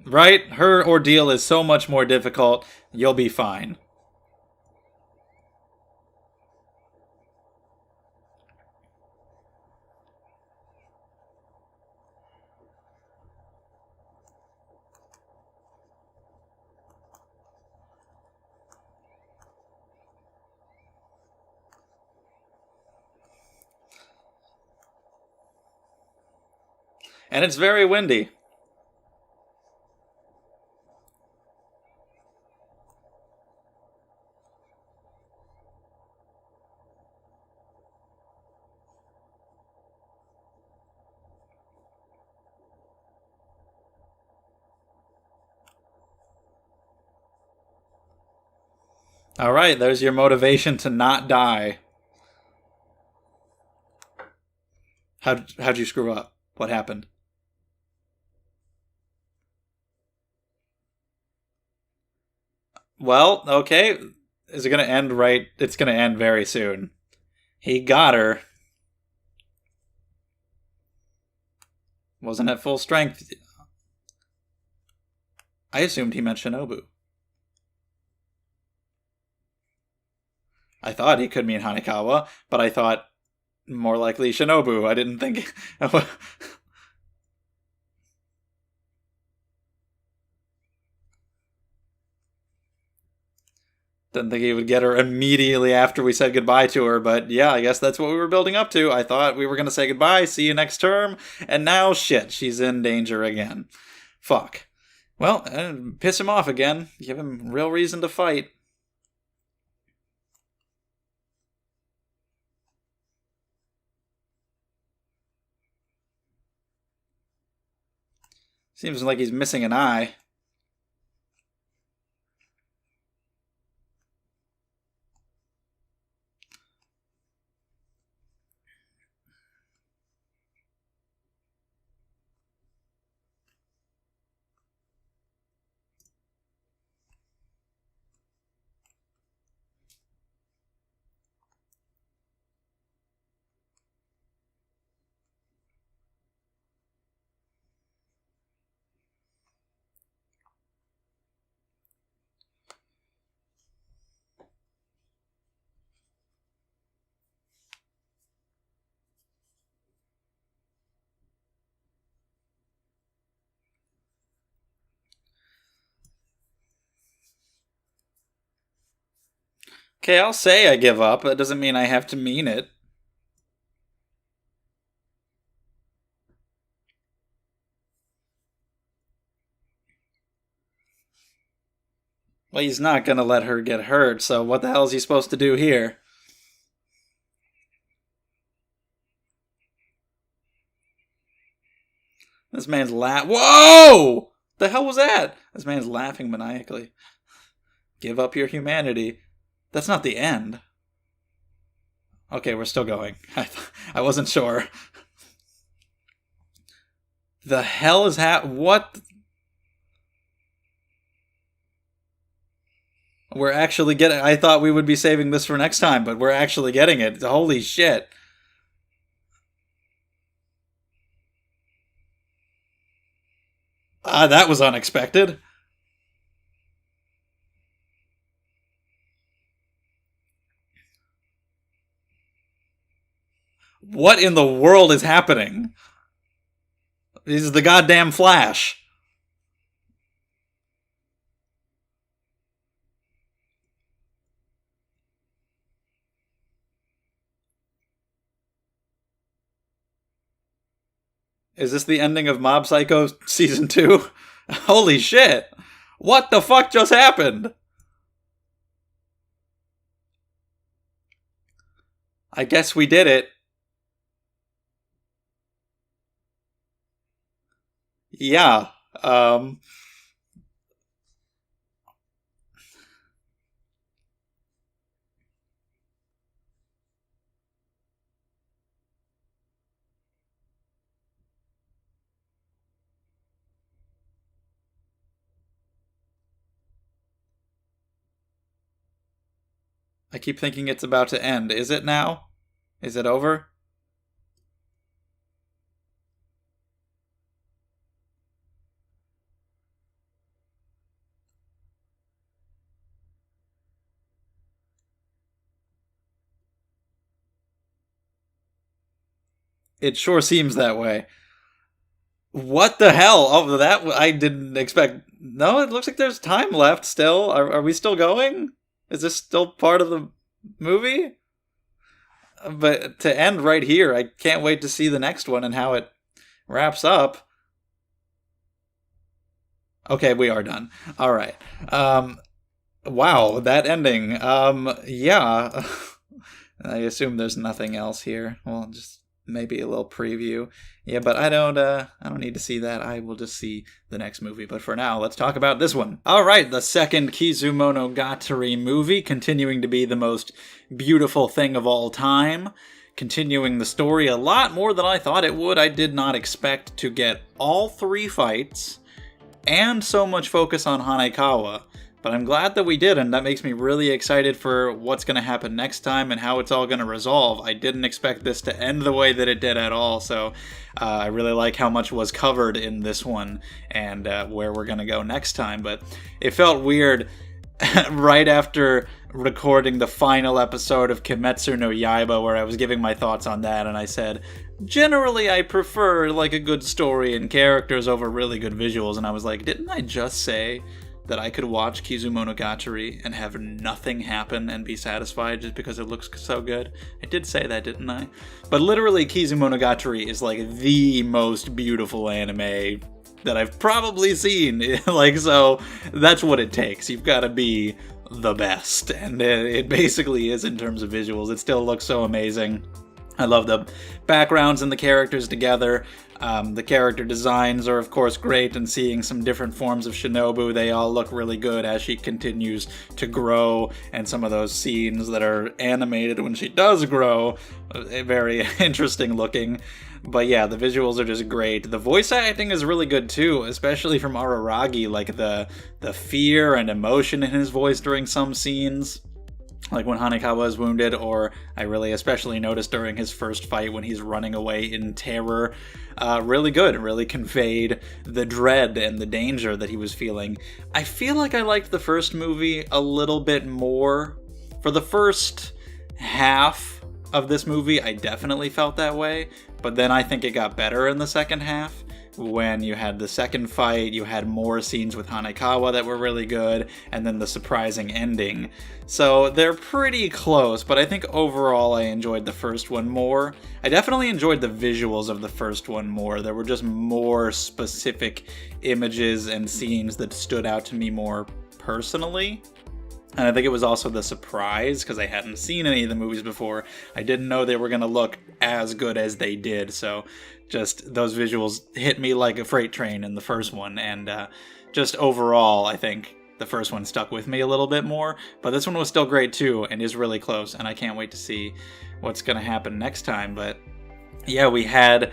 Right? Her ordeal is so much more difficult. You'll be fine. And it's very windy. All right, there's your motivation to not die. How'd you screw up? What happened? Well, okay. Is it going to end right? It's going to end very soon. He got her. Wasn't at full strength. I assumed he meant Shinobu. I thought he could mean Hanekawa, but I thought more likely Shinobu. I didn't think. Didn't think he would get her immediately after we said goodbye to her, but yeah, I guess that's what we were building up to. I thought we were going to say goodbye, see you next term, and now shit, she's in danger again. Fuck. Well, piss him off again. Give him real reason to fight. Seems like he's missing an eye. Okay, I'll say I give up. That doesn't mean I have to mean it. Well, he's not gonna let her get hurt, so what the hell is he supposed to do here? This man's Whoa! The hell was that? This man's laughing maniacally. Give up your humanity. That's not the end. Okay, we're still going. I wasn't sure. The hell is what? We're actually getting... I thought we would be saving this for next time, but we're actually getting it. Holy shit. That was unexpected. What in the world is happening? This is the goddamn Flash. Is this the ending of Mob Psycho Season 2? Holy shit! What the fuck just happened? I guess we did it. Yeah. I keep thinking it's about to end. Is it now? Is it over? It sure seems that way. What the hell? Oh, that I didn't expect. No, it looks like there's time left still. Are we still going? Is this still part of the movie? But to end right here, I can't wait to see the next one and how it wraps up. Okay, we are done. All right. Wow, that ending. Yeah. I assume there's nothing else here. Well, just maybe a little preview. Yeah, but I don't need to see that. I will just see the next movie. But for now, let's talk about this one. All right, the second Kizumonogatari movie, continuing to be the most beautiful thing of all time. Continuing the story a lot more than I thought it would. I did not expect to get all three fights and so much focus on Hanekawa. But I'm glad that we did, and that makes me really excited for what's going to happen next time and how it's all going to resolve. I didn't expect this to end the way that it did at all, so I really like how much was covered in this one and where we're going to go next time. But it felt weird right after recording the final episode of Kimetsu no Yaiba, where I was giving my thoughts on that, and I said, generally I prefer like a good story and characters over really good visuals, and I was like, didn't I just say that I could watch Kizumonogatari and have nothing happen and be satisfied just because it looks so good? I did say that, didn't I? But literally, Kizumonogatari is like the most beautiful anime that I've probably seen. Like, so that's what it takes. You've got to be the best, and it basically is in terms of visuals. It still looks so amazing. I love the backgrounds and the characters together. The character designs are, of course, great, and seeing some different forms of Shinobu, they all look really good as she continues to grow, and some of those scenes that are animated when she does grow, very interesting looking. But yeah, the visuals are just great. The voice acting is really good too, especially from Araragi, like the fear and emotion in his voice during some scenes. Like when Hanekawa is wounded, or I really especially noticed during his first fight when he's running away in terror. Really good, really conveyed the dread and the danger that he was feeling. I feel like I liked the first movie a little bit more. For the first half of this movie, I definitely felt that way, but then I think it got better in the second half. when you had the second fight, you had more scenes with Hanekawa that were really good, and then the surprising ending. So they're pretty close, but I think overall I enjoyed the first one more. I definitely enjoyed the visuals of the first one more. There were just more specific images and scenes that stood out to me more personally. And I think it was also the surprise, because I hadn't seen any of the movies before. I didn't know they were going to look as good as they did, so just those visuals hit me like a freight train in the first one, and just overall, I think the first one stuck with me a little bit more, but this one was still great too, and is really close, and I can't wait to see what's going to happen next time. But yeah, we had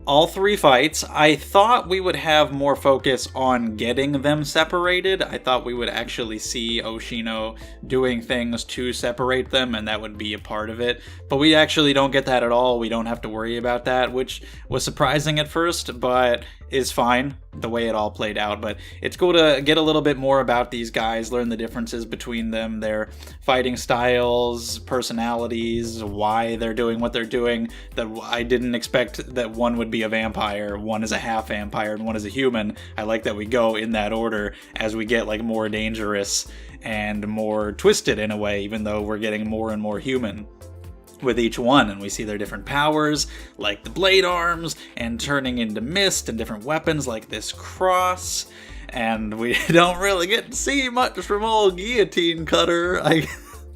all three fights. I thought we would have more focus on getting them separated. I thought we would actually see Oshino doing things to separate them, and that would be a part of it. But we actually don't get that at all. We don't have to worry about that, which was surprising at first, but is fine the way it all played out. But it's cool to get a little bit more about these guys, learn the differences between them, their fighting styles, personalities, why they're doing what they're doing. That I didn't expect that one would be a vampire, one is a half vampire, and one is a human. I like that we go in that order as we get like more dangerous and more twisted in a way, even though we're getting more and more human with each one, and we see their different powers, like the blade arms, and turning into mist, and different weapons like this cross. And we don't really get to see much from old Guillotine Cutter,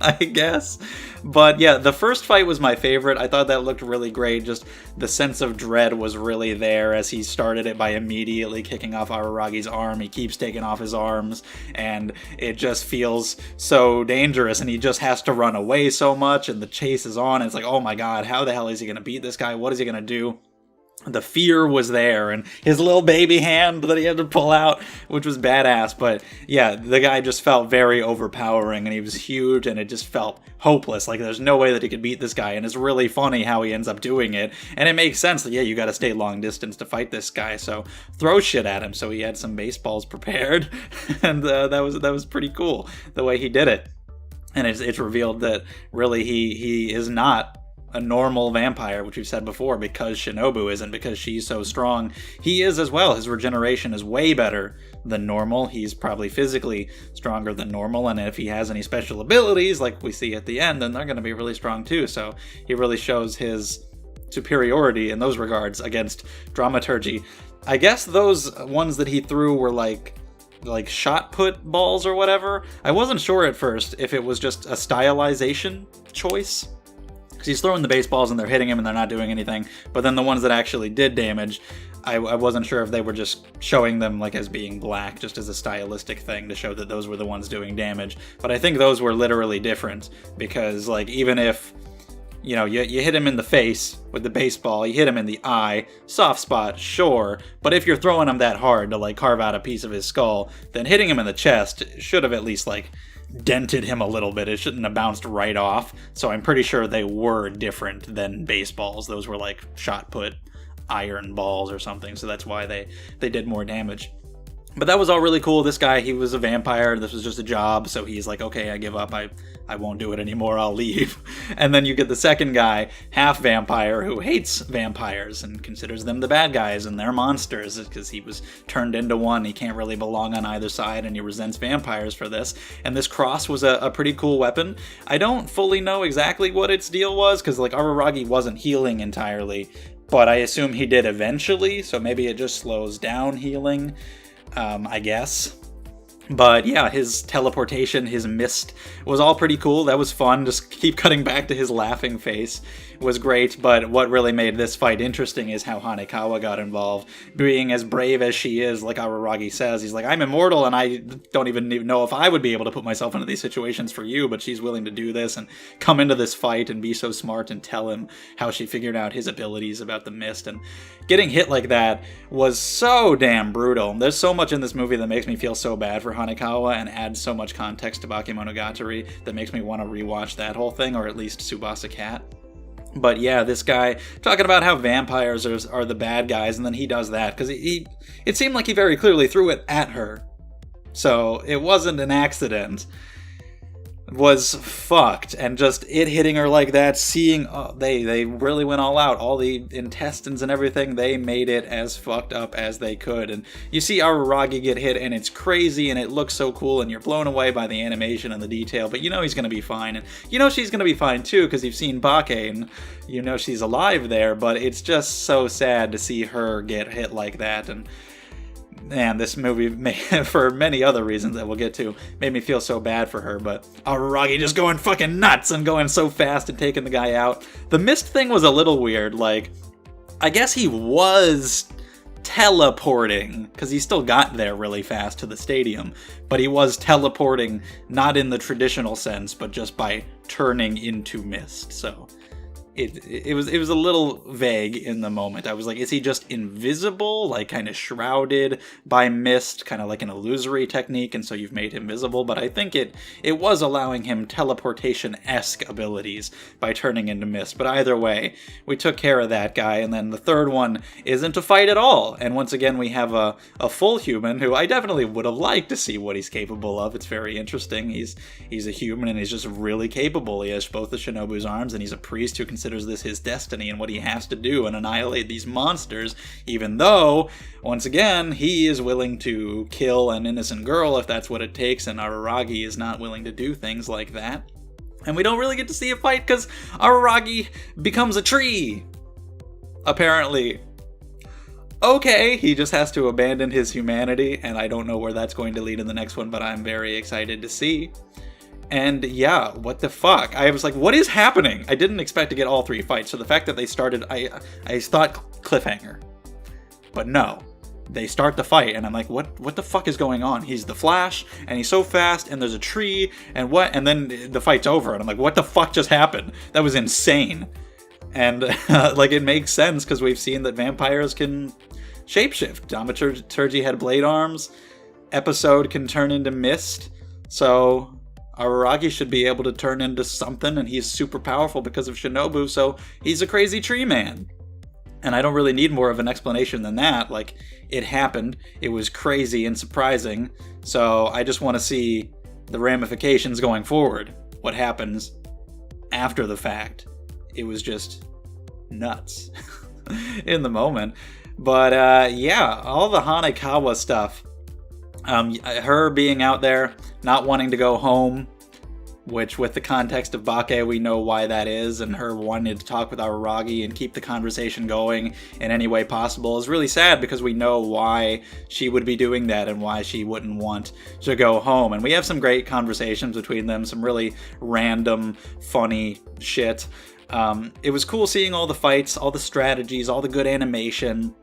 I guess. But yeah, the first fight was my favorite. I thought that looked really great. Just the sense of dread was really there as he started it by immediately kicking off Araragi's arm. He keeps taking off his arms, and it just feels so dangerous, and he just has to run away so much, and the chase is on. It's like, oh my god, how the hell is he going to beat this guy? What is he going to do? The fear was there, and his little baby hand that he had to pull out, which was badass. But yeah, the guy just felt very overpowering, and he was huge, and it just felt hopeless. Like there's no way that he could beat this guy, and it's really funny how he ends up doing it. And it makes sense that, yeah, you gotta stay long distance to fight this guy, so throw shit at him. So he had some baseballs prepared, and that was pretty cool, the way he did it. And it's revealed that really he is not a normal vampire, which we've said before, because Shinobu isn't, because she's so strong. He is as well. His regeneration is way better than normal. He's probably physically stronger than normal, and if he has any special abilities, like we see at the end, then they're going to be really strong too. So he really shows his superiority in those regards against dramaturgy. I guess those ones that he threw were like shot put balls or whatever. I wasn't sure at first if it was just a stylization choice, because he's throwing the baseballs and they're hitting him and they're not doing anything. But then the ones that actually did damage, I wasn't sure if they were just showing them like as being black, just as a stylistic thing to show that those were the ones doing damage. But I think those were literally different, because like even if, you know, you hit him in the face with the baseball, you hit him in the eye, soft spot, sure. But if you're throwing him that hard to like carve out a piece of his skull, then hitting him in the chest should have at least like dented him a little bit. It shouldn't have bounced right off. So I'm pretty sure they were different than baseballs. Those were like shot put iron balls or something. So that's why they did more damage. But that was all really cool. This guy, he was a vampire. This was just a job. So he's like, okay, I give up. I won't do it anymore. I'll leave. And then you get the second guy, half vampire, who hates vampires and considers them the bad guys and they're monsters because he was turned into one. He can't really belong on either side, and he resents vampires for this. And this cross was a pretty cool weapon. I don't fully know exactly what its deal was, because like Araragi wasn't healing entirely, but I assume he did eventually. So maybe it just slows down healing. I guess. But yeah, his teleportation, his mist was all pretty cool. That was fun. Just keep cutting back to his laughing face was great. But what really made this fight interesting is how Hanekawa got involved. Being as brave as she is, like Araragi says, he's like, I'm immortal and I don't even know if I would be able to put myself into these situations for you, but she's willing to do this and come into this fight and be so smart and tell him how she figured out his abilities about the mist. And getting hit like that was so damn brutal. There's so much in this movie that makes me feel so bad for Hanekawa and adds so much context to Bakemonogatari that makes me want to rewatch that whole thing, or at least Tsubasa Cat. But yeah, this guy talking about how vampires are the bad guys, and then he does that because it seemed like he very clearly threw it at her. So it wasn't an accident. was fucked, and just it hitting her like that, seeing they really went all out, all the intestines and everything, they made it as fucked up as they could. And you see Araragi get hit, and it's crazy, and it looks so cool, and you're blown away by the animation and the detail, but you know he's gonna be fine, and you know she's gonna be fine too, because you've seen Bake, and you know she's alive there. But it's just so sad to see her get hit like that. And this movie, for many other reasons that we'll get to, made me feel so bad for her. But Araragi just going fucking nuts and going so fast and taking the guy out. The mist thing was a little weird. Like, I guess he was teleporting, because he still got there really fast to the stadium. But he was teleporting, not in the traditional sense, but just by turning into mist. So it was a little vague in the moment. I was like, is he just invisible, like kind of shrouded by mist, kind of like an illusory technique, and so you've made him visible? But I think it was allowing him teleportation-esque abilities by turning into mist. But either way, we took care of that guy, and then the third one isn't a fight at all. And once again, we have a full human who I definitely would have liked to see what he's capable of. It's very interesting. He's a human, and he's just really capable. He has both the Shinobu's arms, and he's a priest who considers this his destiny and what he has to do and annihilate these monsters, even though, once again, he is willing to kill an innocent girl if that's what it takes, and Araragi is not willing to do things like that. And we don't really get to see a fight because Araragi becomes a tree, apparently. Okay, he just has to abandon his humanity, and I don't know where that's going to lead in the next one, but I'm very excited to see. And yeah, what the fuck? I was like, what is happening? I didn't expect to get all three fights, so the fact that they started, I thought cliffhanger. But no, they start the fight, and I'm like, what the fuck is going on? He's the Flash, and he's so fast, and there's a tree, and what? And then the fight's over, and I'm like, what the fuck just happened? That was insane. And like, it makes sense, because we've seen that vampires can shapeshift. Dramaturgy had blade arms. Episode can turn into mist. So Araragi should be able to turn into something, and he's super powerful because of Shinobu, so he's a crazy tree man. And I don't really need more of an explanation than that. Like, it happened, it was crazy and surprising, so I just want to see the ramifications going forward. What happens after the fact. It was just nuts in the moment. But yeah, all the Hanekawa stuff. Her being out there, not wanting to go home, which with the context of Bake, we know why that is, and her wanting to talk with Araragi and keep the conversation going in any way possible is really sad, because we know why she would be doing that and why she wouldn't want to go home. And we have some great conversations between them, some really random, funny shit. It was cool seeing all the fights, all the strategies, all the good animation.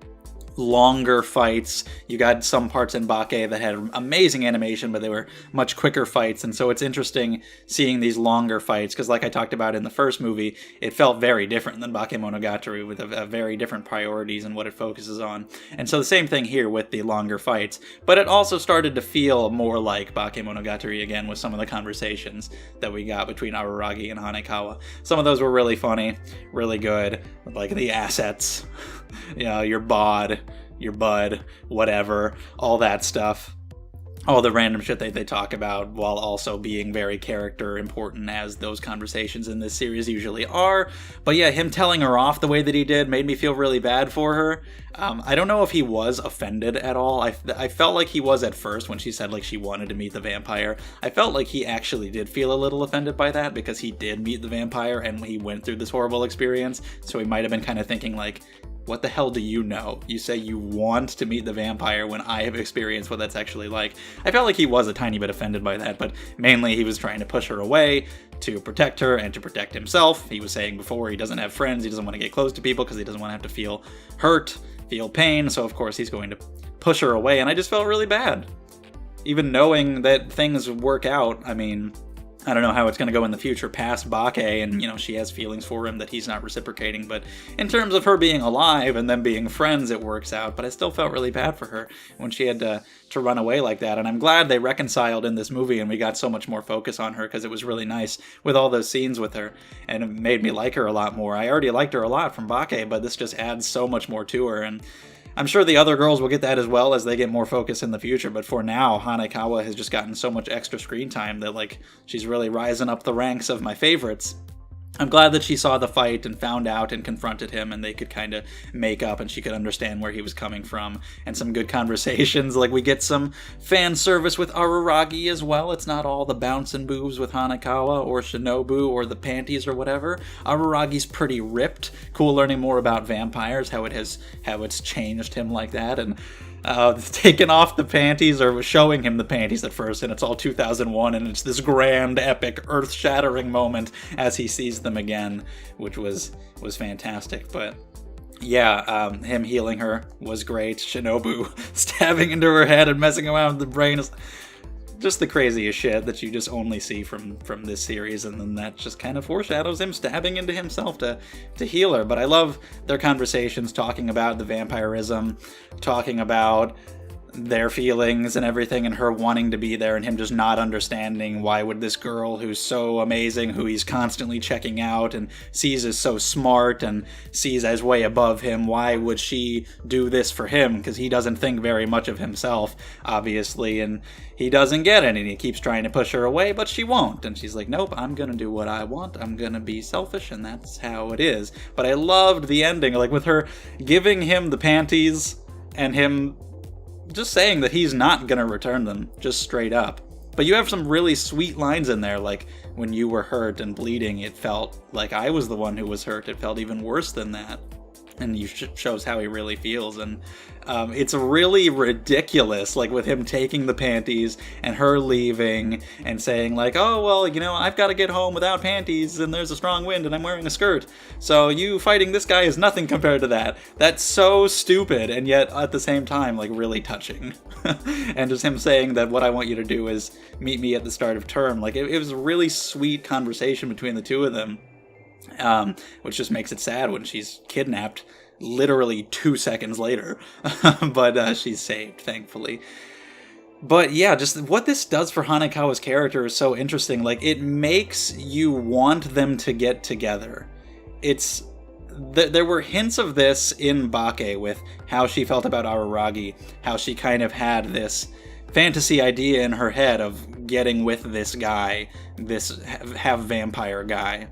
Longer fights. You got some parts in Bake that had amazing animation, but they were much quicker fights, and so it's interesting seeing these longer fights, because like I talked about in the first movie, it felt very different than Bakemonogatari, with a very different priorities and what it focuses on. And so the same thing here with the longer fights, but it also started to feel more like Bakemonogatari again with some of the conversations that we got between Araragi and Hanekawa. Some of those were really funny, really good, like the assets. You know, your bod, your bud, whatever, all that stuff. All the random shit they talk about, while also being very character important, as those conversations in this series usually are. But yeah, him telling her off the way that he did made me feel really bad for her. I don't know if he was offended at all. I felt like he was at first when she said like she wanted to meet the vampire. I felt like he actually did feel a little offended by that, because he did meet the vampire and he went through this horrible experience. So he might have been kind of thinking like, what the hell do you know? You say you want to meet the vampire when I have experienced what that's actually like. I felt like he was a tiny bit offended by that, but mainly he was trying to push her away to protect her and to protect himself. He was saying before he doesn't have friends, he doesn't want to get close to people because he doesn't want to have to feel hurt, feel pain, so of course he's going to push her away, and I just felt really bad. Even knowing that things work out, I mean, I don't know how it's going to go in the future past Bake, and, you know, she has feelings for him that he's not reciprocating, but in terms of her being alive and them being friends, it works out, but I still felt really bad for her when she had to run away like that, and I'm glad they reconciled in this movie and we got so much more focus on her, because it was really nice with all those scenes with her, and it made me like her a lot more. I already liked her a lot from Bake, but this just adds so much more to her, and I'm sure the other girls will get that as well as they get more focus in the future, but for now, Hanekawa has just gotten so much extra screen time that, like, she's really rising up the ranks of my favorites. I'm glad that she saw the fight and found out and confronted him, and they could kind of make up and she could understand where he was coming from, and some good conversations. Like, we get some fan service with Araragi as well. It's not all the bouncing boobs with Hanekawa or Shinobu or the panties or whatever. Araragi's pretty ripped. Cool learning more about vampires, how it's changed him like that, and taking off the panties, or showing him the panties at first, and it's all 2001, and it's this grand, epic, earth-shattering moment as he sees them again, which was fantastic. But yeah, him healing her was great. Shinobu stabbing into her head and messing around with the brain is just the craziest shit that you just only see from this series, and then that just kind of foreshadows him stabbing into himself to heal her. But I love their conversations, talking about the vampirism, talking about their feelings and everything, and her wanting to be there, and him just not understanding why would this girl who's so amazing, who he's constantly checking out and sees as so smart and sees as way above him, why would she do this for him? Because he doesn't think very much of himself, obviously, and he doesn't get it, and he keeps trying to push her away, but she won't. And she's like, nope, I'm gonna do what I want, I'm gonna be selfish, and that's how it is. But I loved the ending, like with her giving him the panties and him just saying that he's not gonna return them, just straight up. But you have some really sweet lines in there, like, when you were hurt and bleeding, it felt like I was the one who was hurt. It felt even worse than that. And you shows how he really feels, and it's really ridiculous, like with him taking the panties and her leaving and saying like, oh well, you know, I've got to get home without panties and there's a strong wind and I'm wearing a skirt, so you fighting this guy is nothing compared to that. That's so stupid, and yet at the same time, like, really touching. And just him saying that what I want you to do is meet me at the start of term, like it was a really sweet conversation between the two of them. Which just makes it sad when she's kidnapped literally 2 seconds later. But she's saved, thankfully. But yeah, just what this does for Hanekawa's character is so interesting. Like, it makes you want them to get together. There were hints of this in Bake with how she felt about Araragi, how she kind of had this fantasy idea in her head of getting with this guy, this half-vampire guy.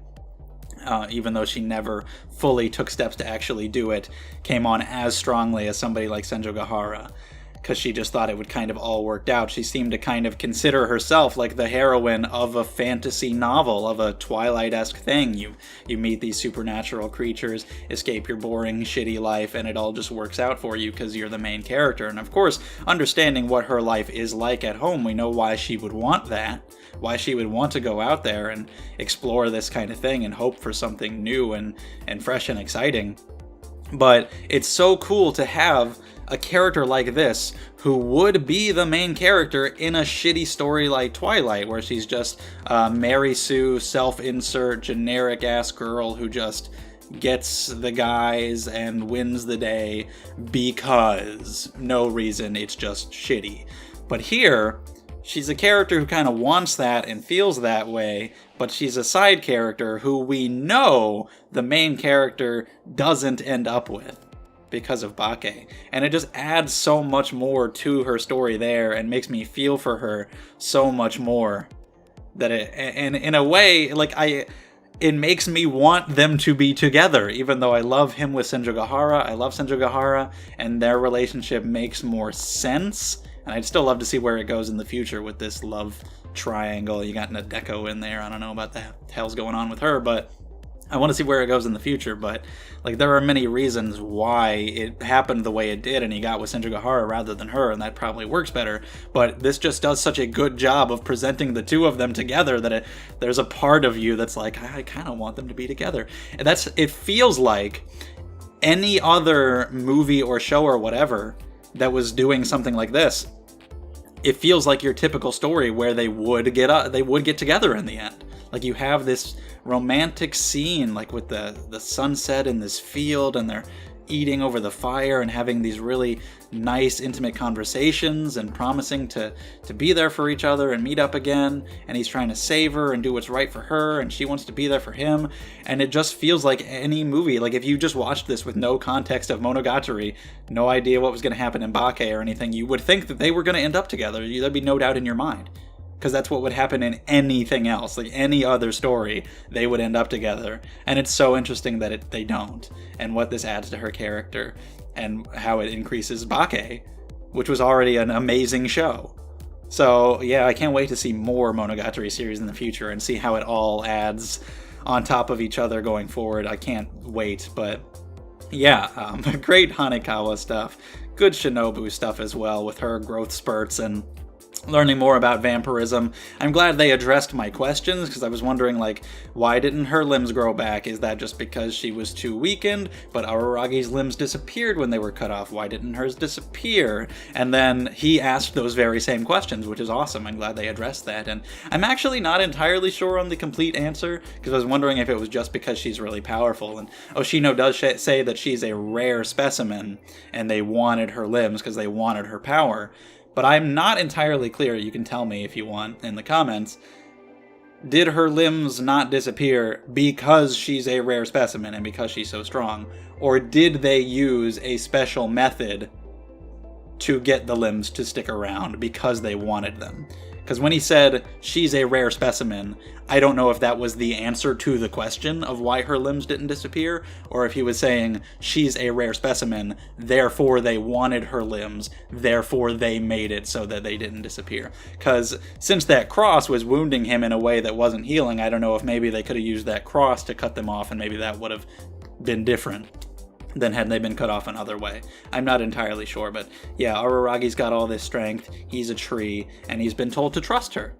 Even though she never fully took steps to actually do it, came on as strongly as somebody like Senjo Gahara, because she just thought it would kind of all worked out. She seemed to kind of consider herself like the heroine of a fantasy novel, of a Twilight-esque thing. You meet these supernatural creatures, escape your boring, shitty life, and it all just works out for you because you're the main character. And of course, understanding what her life is like at home, we know why she would want that. Why she would want to go out there and explore this kind of thing and hope for something new and fresh and exciting. But it's so cool to have a character like this who would be the main character in a shitty story like Twilight, where she's just Mary Sue, self-insert, generic-ass girl who just gets the guys and wins the day because no reason, it's just shitty. But here, she's a character who kind of wants that and feels that way, but she's a side character who we know the main character doesn't end up with because of Bake. And it just adds so much more to her story there and makes me feel for her so much more. And in a way, like, it makes me want them to be together, even though I love him with Senjo Gahara. I love Senjo Gahara, and their relationship makes more sense. And I'd still love to see where it goes in the future with this love triangle. You got Nadeko in there. I don't know about the hell's going on with her, but I want to see where it goes in the future. But like, there are many reasons why it happened the way it did, and he got with Senjo Gahara rather than her, and that probably works better. But this just does such a good job of presenting the two of them together that there's a part of you that's like, I kind of want them to be together. And it feels like any other movie or show or whatever that was doing something like this, it feels like your typical story where they would get together in the end. Like, you have this romantic scene, like with the sunset in this field, and they're eating over the fire and having these really nice, intimate conversations and promising to be there for each other and meet up again. And he's trying to save her and do what's right for her, and she wants to be there for him. And it just feels like any movie. Like if you just watched this with no context of Monogatari, no idea what was going to happen in Bake or anything, you would think that they were going to end up together. There'd be no doubt in your mind. Because that's what would happen in anything else, like any other story, they would end up together. And it's so interesting that they don't, and what this adds to her character, and how it increases Bake, which was already an amazing show. So yeah, I can't wait to see more Monogatari series in the future and see how it all adds on top of each other going forward. I can't wait, but yeah, great Hanekawa stuff. Good Shinobu stuff as well, with her growth spurts and learning more about vampirism. I'm glad they addressed my questions, because I was wondering, like, why didn't her limbs grow back? Is that just because she was too weakened? But Araragi's limbs disappeared when they were cut off. Why didn't hers disappear? And then he asked those very same questions, which is awesome. I'm glad they addressed that. And I'm actually not entirely sure on the complete answer, because I was wondering if it was just because she's really powerful. And Oshino does say that she's a rare specimen, and they wanted her limbs because they wanted her power. But I'm not entirely clear, you can tell me if you want in the comments, did her limbs not disappear because she's a rare specimen and because she's so strong? Or did they use a special method to get the limbs to stick around because they wanted them? Because when he said she's a rare specimen, I don't know if that was the answer to the question of why her limbs didn't disappear, or if he was saying she's a rare specimen, therefore they wanted her limbs, therefore they made it so that they didn't disappear. Because since that cross was wounding him in a way that wasn't healing, I don't know if maybe they could have used that cross to cut them off, and maybe that would have been different than had they been cut off another way. I'm not entirely sure, but yeah, Araragi's got all this strength, he's a tree, and he's been told to trust her.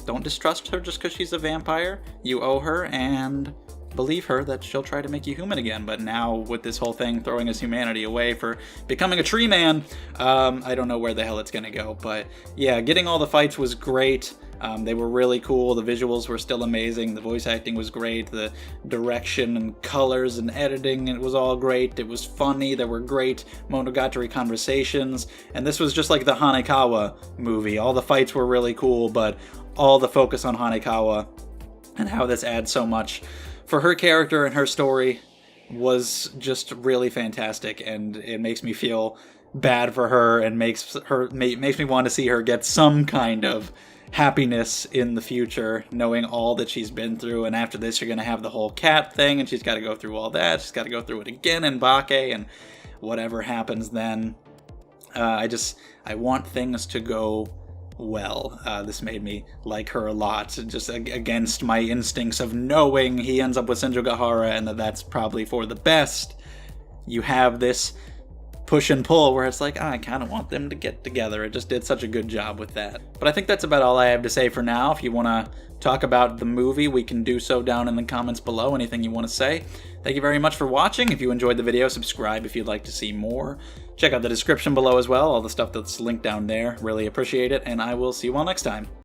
Don't distrust her just because she's a vampire. You owe her, and believe her that she'll try to make you human again. But now, with this whole thing throwing his humanity away for becoming a tree man, I don't know where the hell it's gonna go. But yeah, getting all the fights was great. They were really cool. The visuals were still amazing. The voice acting was great. The direction and colors and editing, it was all great. It was funny. There were great Monogatari conversations. And this was just like the Hanekawa movie. All the fights were really cool, but all the focus on Hanekawa and how this adds so much for her character and her story was just really fantastic. And it makes me feel bad for her and makes me want to see her get some kind of happiness in the future, knowing all that she's been through. And after this, you're going to have the whole cat thing, and she's got to go through all that. She's got to go through it again in Bake, and whatever happens then. I want things to go well. This made me like her a lot, just against my instincts of knowing he ends up with Senjogahara and that's probably for the best. You have this push and pull where it's like, I kind of want them to get together. It just did such a good job with that. But I think that's about all I have to say for now. If you want to talk about the movie, we can do so down in the comments below. Anything you want to say. Thank you very much for watching. If you enjoyed the video, subscribe if you'd like to see more. Check out the description below as well, all the stuff that's linked down there. Really appreciate it, and I will see you all next time.